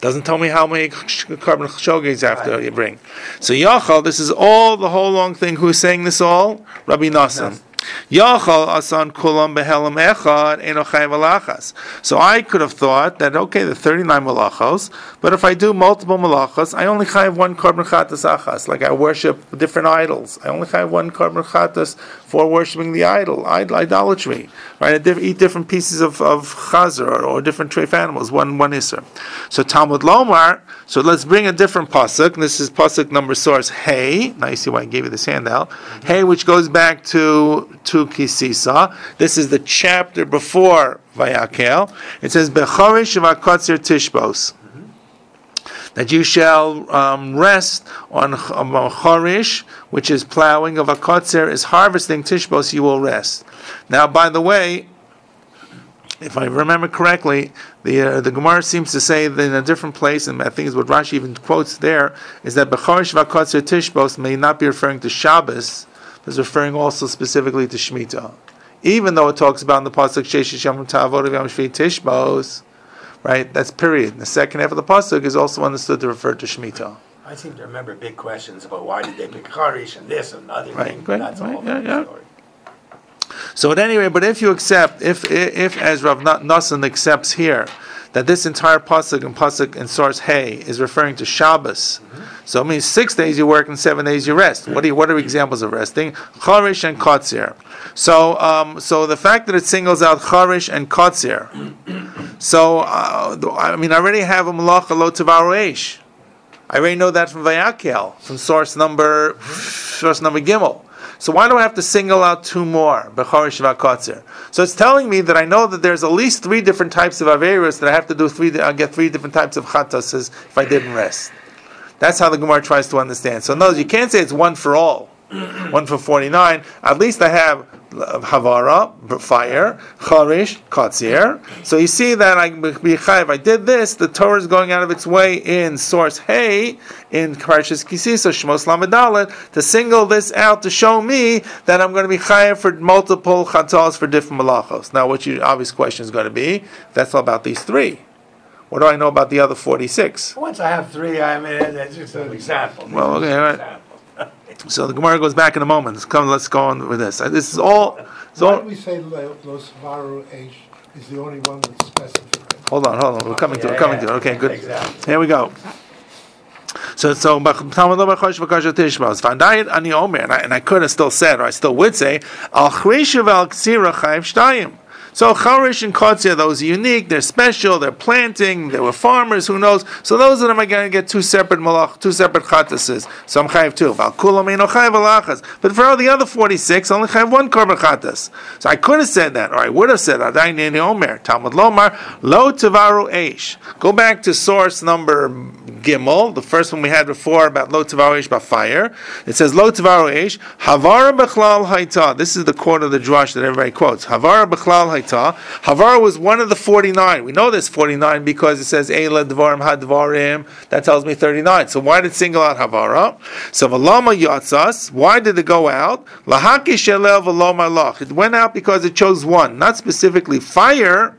Speaker 1: Doesn't tell me how many carbon shoges after you bring. So Yachal, this is all the whole long thing. Who's saying this all? Rabbi Nassim. Yachal asan kulam behelam echad eno chayv alachas. So I could have thought that okay, the 39 malachos, but if I do multiple malachos, I only chayv one carbon chatas achas. Like I worship different idols, I only chayv one carbon chatas for worshiping the idolatry. Right? I eat different pieces of chazer or different treif animals. One isser. So Talmud Lomar. So let's bring a different pasuk. This is pasuk number source Hey. Now you see why I gave you this handout. Hey, which goes back to Kisisa. This is the chapter before Vayakel. It says Bechorish v'akotzer tishbos. That you shall rest on chorish, which is plowing, of akotzer is harvesting, tishbos you will rest. Now, by the way, if I remember correctly, the Gemara seems to say that in a different place, and I think is what Rashi even quotes there, is that Bechorish v'akotzer tishbos may not be referring to Shabbos, but is referring also specifically to Shemitah. Even though it talks about in the pasuk Sheish Yom Ta'avod Yom Shvi Tishbos, right? That's period. The second half of the pasuk is also understood to refer to Shemitah.
Speaker 6: I seem to remember big questions about why did they pick Charish and this and other
Speaker 1: Right,
Speaker 6: thing.
Speaker 1: great,
Speaker 6: That's
Speaker 1: right,
Speaker 6: all
Speaker 1: yeah,
Speaker 6: the
Speaker 1: yeah.
Speaker 6: story.
Speaker 1: So at any rate, but if you accept, if as Rav Nassan accepts here, that this entire pasuk in source Hey is referring to Shabbos, so it means 6 days you work and 7 days you rest. What are examples of resting? Charish and Kotzir. So the fact that it singles out Charish and Kotzir, so I already have a malacha lo tavaroesh. I already know that from Vayakel, from source number Gimel. So why do I have to single out 2 more? Bechorish v'akotzer. So it's telling me that I know that there's at least 3 different types of averos that I have to do I'll get 3 different types of chatasas if I didn't rest. That's how the Gemara tries to understand. So no, you can't say it's 1 for all. 1 for 49. At least I have Havara, fire, Chorish, Kotzir. So you see that if I did this, the Torah is going out of its way in source Hey, in Parshas Kisisa, Shmos Lamed Dalet, to single this out to show me that I'm going to be chayav for multiple chatos for different malachos. Now, what your obvious question is going to be, that's all about these 3. What do I know about the other 46?
Speaker 6: Once I have 3, I mean, it's just an example.
Speaker 1: Well, okay, all right. So the Gemara goes back in a moment. Let's go on with this. This is all.
Speaker 5: Why do we say Los Varu Eish is the only one that's specific?
Speaker 1: Hold on. We're coming to it. Okay, good.
Speaker 6: Exactly.
Speaker 1: Here we go. So and I could have still said, or I still would say, Al Chreshav Al Ksira Chayiv Shtayim. So Charish and Kotzia, those are unique, they're special, they're planting, they were farmers, who knows? So those of them are going to get 2 separate malach, 2 separate chatases. So I'm chayiv 2. But for all the other 46, I only chayiv 1 korban chatas. So I could have said that, or I would have said that. Talmud Lomar, Lo Tavaru Eish. Go back to source number Gimel, the first one we had before about Lo Tavaru Eish, about fire. It says Lo Tavaru Eish, Havara Bechlal Haita. This is the quote of the Drush that everybody quotes. Havara Bechlal Haita. Havara was one of the 49. We know this 49 because it says Eila Dvarim Hadvarim. That tells me 39. So why did it single out Havara? So Valama Yatzas. Why did it go out? Lahaki Shelel Valoma Lach. It went out because it chose 1, not specifically fire,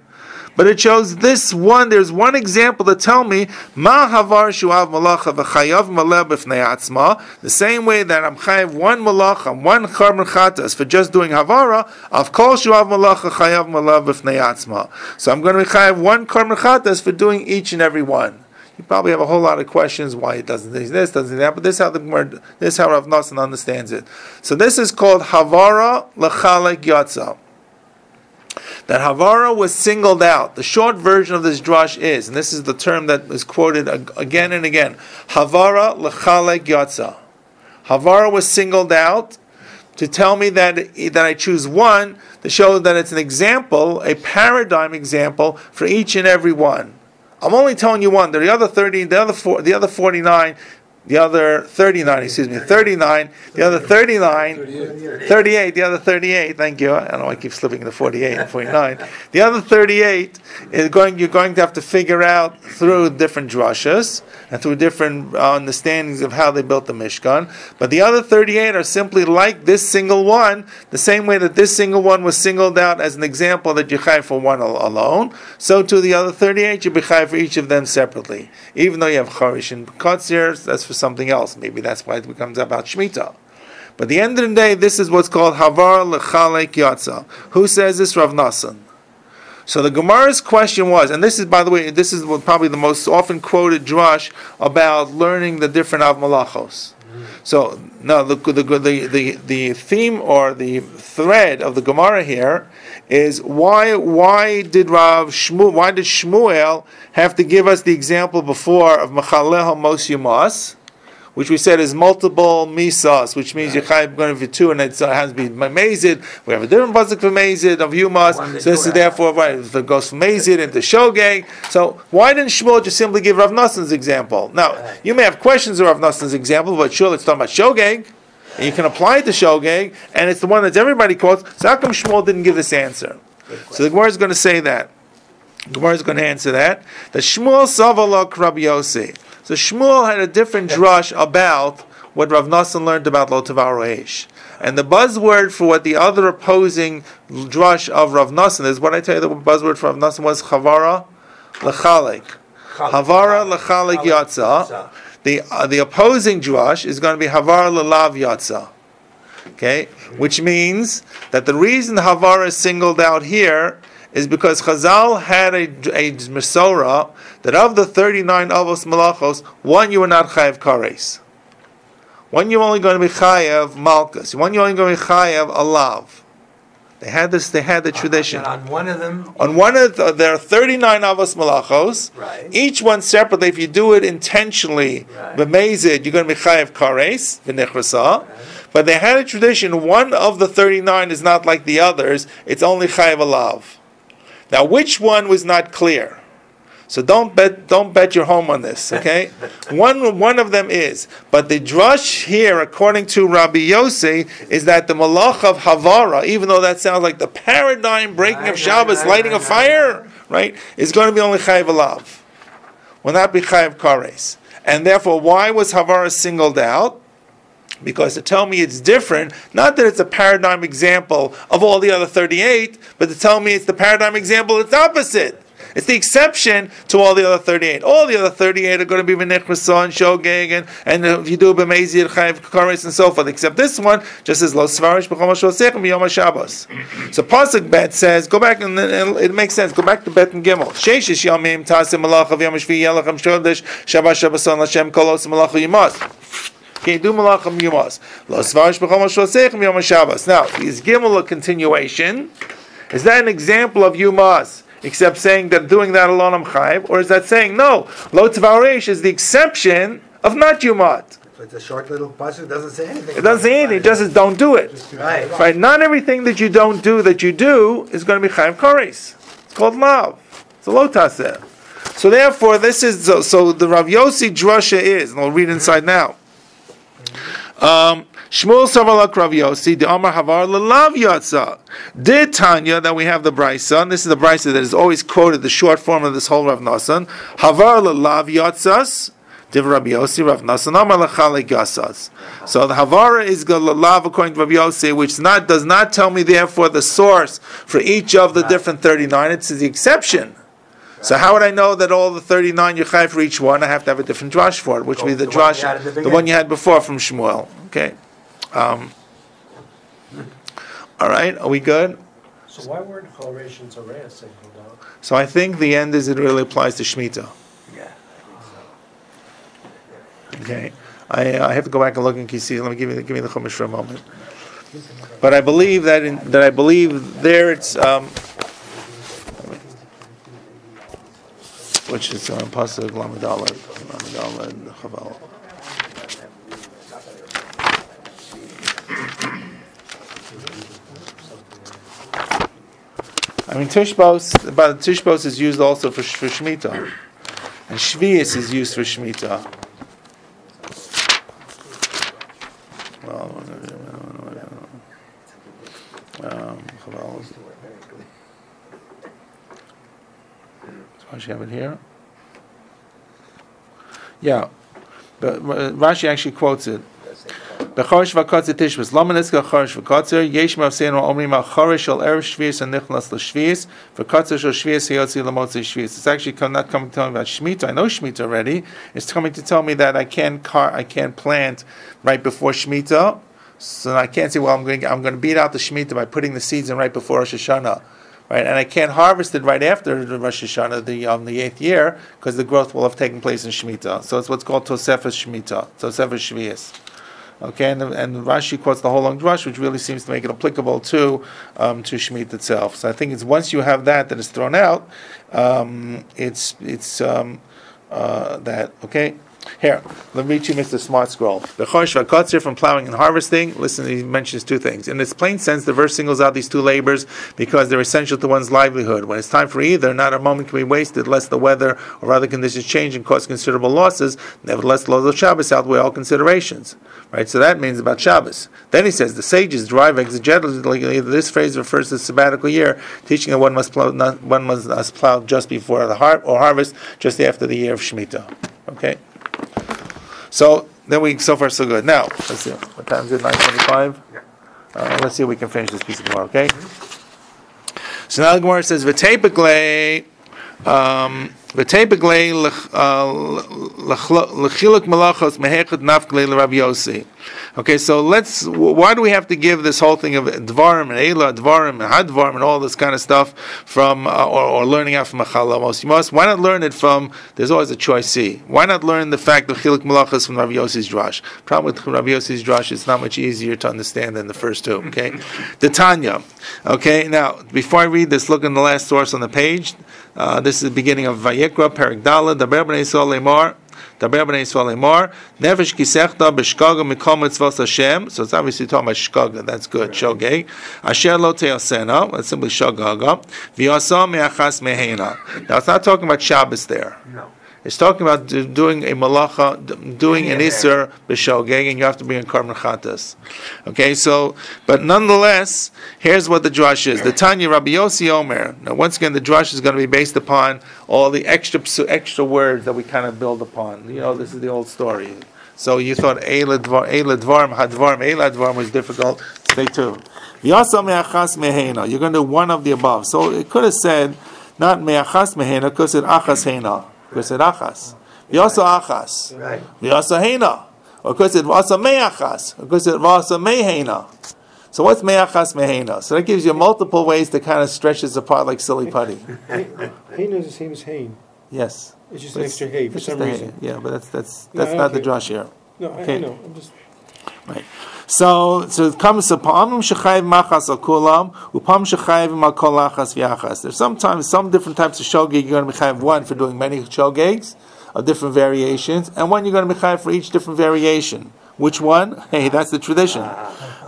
Speaker 1: but it chose this one. There's one example to tell me Ma Havar Shuav Malacha v'Chayav Maleh b'Fnei Atzma. The same way that I'm chayav 1 malacha, 1 korban chatas for just doing Havara, of Kol Shuav Malacha Chayav Maleh b'Fnei Atzma. So I'm going to be chayav 1 korban chatas for doing each and every one. You probably have a whole lot of questions why it doesn't do this, doesn't do that, but this is how Rav Nosson understands it. So this is called Havara L'Chalek Yatza. That Havara was singled out. The short version of this drush is, and this is the term that is quoted again and again, Havara L'Chalek Yatza. Havara was singled out to tell me that I choose 1 to show that it's an example, a paradigm example for each and every one. I'm only telling you 1. The other 39, the other 39, the other 39, 39, the other 39, 38, the other 38, thank you. I don't know why I keep slipping into 48 and 49. The other 38 is you're going to have to figure out through different drushes and through different understandings of how they built the Mishkan. But the other 38 are simply like this single one, the same way that this single one was singled out as an example that you chai for 1 alone, so too the other 38 you be chai for each of them separately. Even though you have Charish and Kotzir, that's for something else. Maybe that's why it becomes about Shemitah. But at the end of the day, this is what's called Havar L'Chalek Yatza. Who says this? Rav Nosson. So the Gemara's question was, and this is, by the way, this is probably the most often quoted drush about learning the different Av Malachos. So now the theme or the thread of the Gemara here is why did Shmuel have to give us the example before of Mechaleh Mos Yumas, which we said is multiple misas, which means you're going for 2 and it has to be mazid. We have a different pasuk for mazid of yumas, so this is therefore right. If it goes from mazid into shogeg, so why didn't Shmuel just simply give Rav Nosson's example? Now you may have questions of Rav Nosson's example, but sure, let's talk about shogeg. And you can apply it to shogeg, and it's the one that everybody quotes. So how come Shmuel didn't give this answer? So the Gemara is going to say that. The Gemara is going to answer that. That Shmuel savalok Rabbi Yossi. So Shmuel had a different drush about what Rav Nosson learned about Lo Tavaru Eish. And the buzzword for what the other opposing drush of Rav Nosson is, what I tell you the buzzword for Rav Nosson was Havara L'Chalek. Havara L'Chalek Yatza. The opposing drush is going to be Havara L'Lav Yatza. Okay? Which means that the reason Havara is singled out here is because Chazal had a Mesorah that of the 39 Avos Malachos, 1 you were not Chayav Kares. 1 you're only going to be Chayav Malchus. 1 you're only going to be Chayav Alav. They had the tradition.
Speaker 6: And on one of them?
Speaker 1: There are 39 Avos Malachos.
Speaker 6: Right.
Speaker 1: Each one separately, if you do it intentionally, b'mezid, you're going to be Chayav Kares, v'nechrasa. but they had a tradition, one of the 39 is not like the others, it's only chayav alav. Now, which one was not clear? So don't bet your home on this, okay? one of them is. But the drush here, according to Rabbi Yossi, is that the malach of Havara, even though that sounds like the paradigm breaking of Shabbos, lighting a fire, right, is going to be only chayav alav. Will not be chayav kares. And therefore, why was Havara singled out? Because to tell me it's different, not that it's a paradigm example of all the other 38, but to tell me it's the paradigm example, it's opposite. It's the exception to all the other 38. All the other 38 are going to be V'nechvasa and Shogeg, and if you do B'meizir, Chayiv, Kares, and so forth. Except this one just says, Lo Svarish, B'chol Mashosechem, B'yom HaShabbos. So Pasuk Bet says, go back, and it makes sense, go back to Bet and Gimel. Sheishish Yomim, Tasim, Malach, Av Yom HaShvi, Yelachem, Shodesh, Shabbat, Shabbason, Lashem, Kolos, Malach, Yimos. Okay, do Malachim Yimos. Lo Svarish, B'chol Mashosechem, Yom HaShabbos. Now, is Gimel a continuation? Is that an example of Yimos? Except saying that doing that alone I'm chayiv, or is that saying no? Lo tvaresh is the exception of not yumat.
Speaker 6: It's a short little pasuk. Doesn't say anything.
Speaker 1: It doesn't say anything. It just says don't do it.
Speaker 6: Right.
Speaker 1: Right. Not everything that you don't do that you do is going to be chayiv kares. It's called love. It's a lo taseh. So therefore, this is so the Rav Yossi drasha is, and we'll read inside now. Shmuel Savalak Rav Yossi, the Amar Havar Lelav Yatsa. Did Tanya, that we have the Brisa, and this is the Brisa that is always quoted, the short form of this whole Rav Nasan. Havar Lelav Yatsas, Div Rav Yossi, Rav Nasan, Amar Lachalik Yatsas. So the Havara is Lelav according to Rav Yossi, which does not tell me therefore the source for each of the different 39, it's the exception. So how would I know that all the 39 you chayv for each one? I have to have a different drash for it, which would be the drash, the one you had before from Shmuel. Okay. All right, are we good?
Speaker 8: So why weren't Choresh and Zoreh singled out?
Speaker 1: So I think the end is it really applies to Shemitah.
Speaker 6: Yeah.
Speaker 1: Okay. I have to go back and look in Kisi. Let me give me the Chumash for a moment. But I believe that there it's which is Pasuk Lamadalad Chaval. I mean, Tishbos is used also for Shemitah, and Shvius is used for Shemitah. So you have it here. Yeah, but Rashi actually quotes it. B'chorish v'kotzer tishbos. Lama nitzka chorish v'kotzer. Yesh ma'avseinu omrim al chorish shel erev shvius and nichlas l'shvius. V'kotzer shel shvius heyotzi l'motzei shvius. It's actually not coming to tell me about Shemitah. I know Shemitah already. It's coming to tell me that I can't plant right before Shemitah. So I can't say, well, I'm going to beat out the Shemitah by putting the seeds in right before Rosh Hashanah. Right, and I can't harvest it right after the Rosh Hashanah, the 8th year, because the growth will have taken place in Shemitah. So it's what's called Tosefes Shemitah, Tosefes Shvius. Okay, and Rashi quotes the whole long drush, which really seems to make it applicable to Shemitah itself. So I think it's once you have that is thrown out, it's that okay. Here, let me read you Mr. Smart Scroll. The Chorish v'Kotzer from plowing and harvesting. Listen, he mentions two things. In its plain sense, the verse singles out these two labors because they're essential to one's livelihood. When it's time for either, not a moment can be wasted, lest the weather or other conditions change and cause considerable losses. Nevertheless, the laws of Shabbos outweigh all considerations. Right, so that means about Shabbos. Then he says the sages derive exegetically this phrase refers to the sabbatical year, teaching that one must plow just before the harvest, just after the year of Shemitah. Okay. So then so far so good. Now let's see. What time is it? 9:25. Let's see if we can finish this piece of Gemara. Okay. So now the Gemara says v'teipeglei l'chiluk malachos mehechad nafklei l'Rav Yossi. Okay, so why do we have to give this whole thing of dvarim and eila, dvarim and hadvarim and all this kind of stuff from, or learning out from a chalamos? Why not learn it from, there's always a choice C. Why not learn the fact of chiluk malachos from Rav Yossi's drash? Problem with Rav Yossi's drash, it's not much easier to understand than the first two, okay? The Tanya. Okay, now, before I read this, look in the last source on the page. This is the beginning of Vayikra, Perik Daled, the Bnei Yisrael Lemar. Daber b'nei Yisrael lemor, nefesh kisechta b'shkaga mikol mitzvos Hashem. So it's obviously talking about shkaga. That's good. Shogeg. Asher lo te'asena. That's simply shagaga. V'yasa me'achas mehena. Now it's not talking about Shabbos there.
Speaker 6: No.
Speaker 1: It's talking about doing a malacha, doing an iser b'shogeg, and you have to be in karban chatas. Okay, so, but nonetheless, here's what the drush is. The Tanya Rabbi Yossi Omer. Now, once again, the drush is going to be based upon all the extra words that we kind of build upon. You know, this is the old story. So you thought Eila Dvarm, Hadvarm, Eila Dvarm was difficult. Stay tuned. Yasa me'achas mehena. You're going to do one of the above. So it could have said, not me'achas mehena, it could have said achas hena. Because it achas. V'yasa achas.
Speaker 6: Right.
Speaker 1: V'yasa hena. Or because it v'asa me'achas. Or because it v'asa mehena. So what's me'achas mehena? So that gives you multiple ways to kind of stretch this apart like silly putty.
Speaker 4: Hain is the same as hain.
Speaker 1: Yes.
Speaker 4: It's just
Speaker 1: But
Speaker 4: an extra hay for
Speaker 1: it's
Speaker 4: some
Speaker 1: just a
Speaker 4: reason.
Speaker 1: hay. Yeah, but that's
Speaker 4: No,
Speaker 1: not the
Speaker 4: okay.
Speaker 1: drush here.
Speaker 4: No,
Speaker 1: Okay.
Speaker 4: I know. I'm just.
Speaker 1: Right. So it comes to Pa'amim Shechayiv Machas Al Kulam, Upam Shechayiv Al Kol Achas V'Achas. There's sometimes some different types of shogeg. You're going to be chayiv one for doing many shogegs of different variations, and one you're going to be chayiv for each different variation. Which one? Hey, that's the tradition.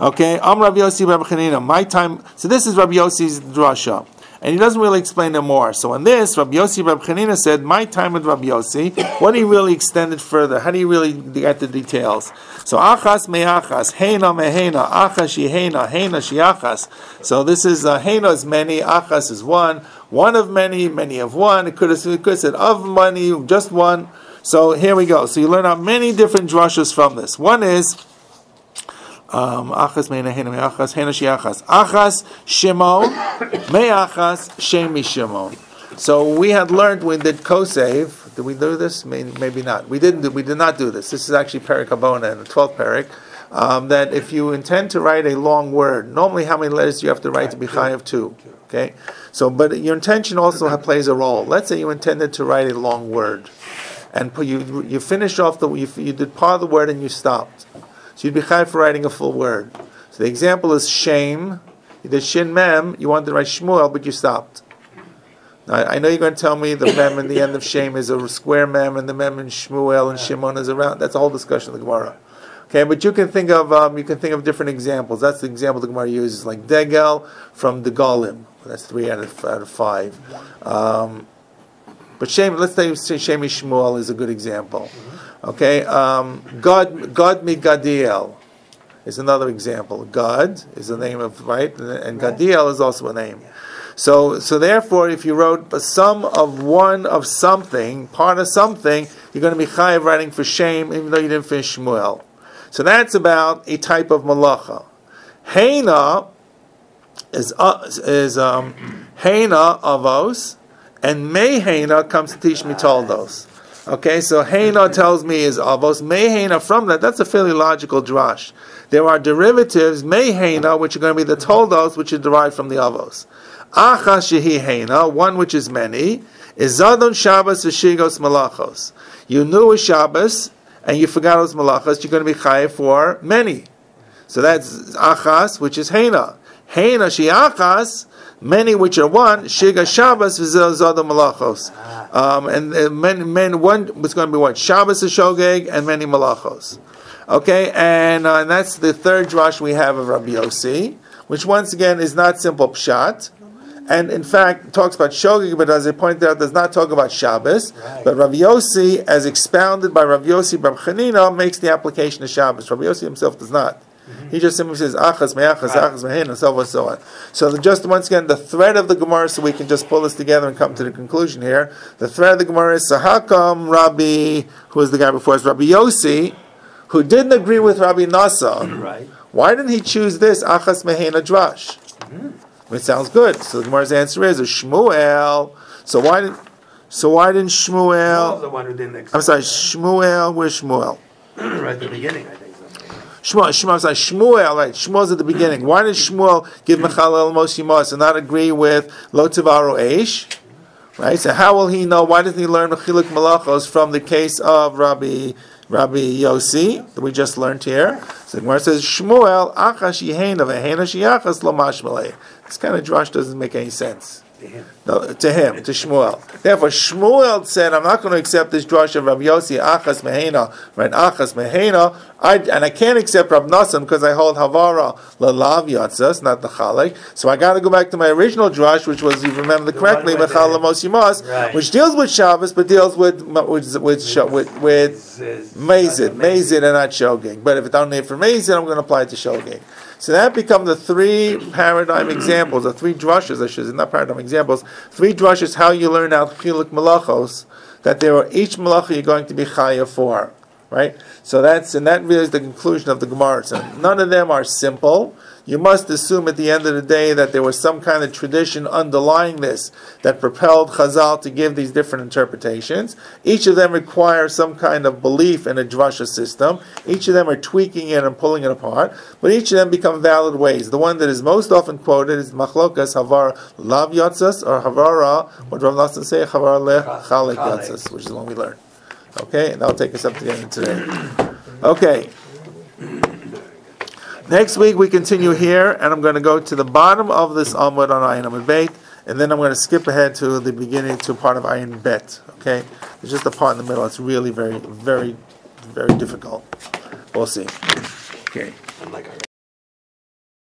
Speaker 1: Okay, Rabbi Yossi Rabbi Chanina. My time. So this is Rabbi Yossi's drasha, and he doesn't really explain it more. So in this, Rabbi Yossi Rabbi Chanina said, my time with Rabbi Yossi. What do you really extend it further? How do you really get the details? So achas me'achas, heina mehena, achas sheheina, heina sheachas. So this is heina is many, achas is one of many, many of one. It could have said of many, just one. So here we go. So you learn out many different drashas from this. One is achas me'ena, heina me'achas, heina sheachas. Achas Shimon, me'achas shemi Shimon. So we had learned when we did Kosev. Did we do this? Maybe not. We did not do this. This is actually Perek Habona in the 12th Perek. That if you intend to write a long word, normally how many letters do you have to write to be chayav? Two. Okay. So, but your intention also plays a role. Let's say you intended to write a long word, and you finished off you did part of the word and you stopped. So you'd be chayav for writing a full word. So the example is shame. You did shin mem. You wanted to write Shmuel, but you stopped. Now, I know you're going to tell me the mem in the end of Shem is a square mem, and the mem in Shmuel and Shimon is a round. That's a whole discussion of the Gemara. Okay, but you can think of different examples. That's the example the Gemara uses, like Degel from the Golim. That's 3 out of 5. But Shem, let's say Shemi Shmuel is a good example. Okay, God mi Gadiel is another example. God is the name of right, and Gadiel is also a name. So therefore, if you wrote a sum of one of something, part of something, you're going to be chayav writing for shame, even though you didn't finish Shmuel. So that's about a type of malacha. Heina is Heina avos, and Meheina comes to teach me toldos. Okay, so Heina tells me is avos. Meheina from that, that's a fairly logical drash. There are derivatives, Meheina, which are going to be the toldos, which are derived from the avos. Achas shehi heina, one which is many, is zadon Shabbos v'shigos malachos. You knew a Shabbos and you forgot it was malachos. You're going to be chayav for many. So that's achas, which is heina. Heina she achas, many which are one. Shiga Shabbos v'zadon malachos. And men one was going to be what? Shabbos is shogeg and many malachos. Okay, and that's the third drash we have of Rabbi Yossi, which once again is not simple pshat. And in fact, talks about shogeg, but as I pointed out, does not talk about Shabbos. Right. But Rabbi Yossi, as expounded by Rabbi Yossi Bar Chanina, makes the application of Shabbos. Rabbi Yossi himself does not. He just simply says achas me'achas, achas me'hin, and so on and so on. So just once again, the thread of the Gemara, so we can just pull this together and come to the conclusion here. The thread of the Gemara is Sahakam Rabbi, who was the guy before us, Rabbi Yossi, who didn't agree with Rabbi Nasa.
Speaker 6: Right.
Speaker 1: Why didn't he choose this achas me'hin drash? It sounds good. So the Gemara's answer is Shmuel. So why didn't Shmuel?
Speaker 6: The one who didn't accept.
Speaker 1: I'm sorry, Shmuel. Where's Shmuel?
Speaker 6: Right at the beginning, I think.
Speaker 1: Shmuel. Right? Shmuel's at the beginning. Why did Shmuel give Mechalel Mos Yimos and not agree with Lo Tavaru Eish? Right. So how will he know? Why doesn't he learn Mechiluk Malachos from the case of Rabbi Yossi that we just learned here? So the Gemara says Shmuel Achash Yeheina Veheina Shiachas Lo Mashmalei. This kind of drush doesn't make any sense. No, to him, to Shmuel. Therefore, Shmuel said, I'm not going to accept this drush of Rabbi Yossi, Achas Mehena, right? Achas Mehena, and I can't accept Rabbi Nassim because I hold Havara Lalav Yatzas, not the Chalek. So I got to go back to my original drush, which was, if you remember correctly, Mechal Lamos Yimas, which deals with Shabbos, but deals with Mazid and not Shogeg. But if it's only for Mazid, I'm going to apply it to Shogeg. So that become the three paradigm examples, or three drushes, I should say, not paradigm examples, three drushes how you learn out Chiluk Malachos, that there are each Malacha you're going to be Chaya for, right? So that really is the conclusion of the Gemara. So none of them are simple. You must assume at the end of the day that there was some kind of tradition underlying this that propelled Chazal to give these different interpretations. Each of them requires some kind of belief in a drasha system. Each of them are tweaking it and pulling it apart, but each of them become valid ways. The one that is most often quoted is Machlokas Havar Lav Yatzas, or Havara, what Rav Nassim say, Havara Lech Yatzas, which is the one we learned. Okay, and that'll take us up to the end of today. Okay. Next week we continue here, and I'm going to go to the bottom of this Amud on Ayin Amud Beit, and then I'm going to skip ahead to the beginning to part of Ayin Bet. Okay, it's just the part in the middle. It's really very, very, very difficult. We'll see. Okay.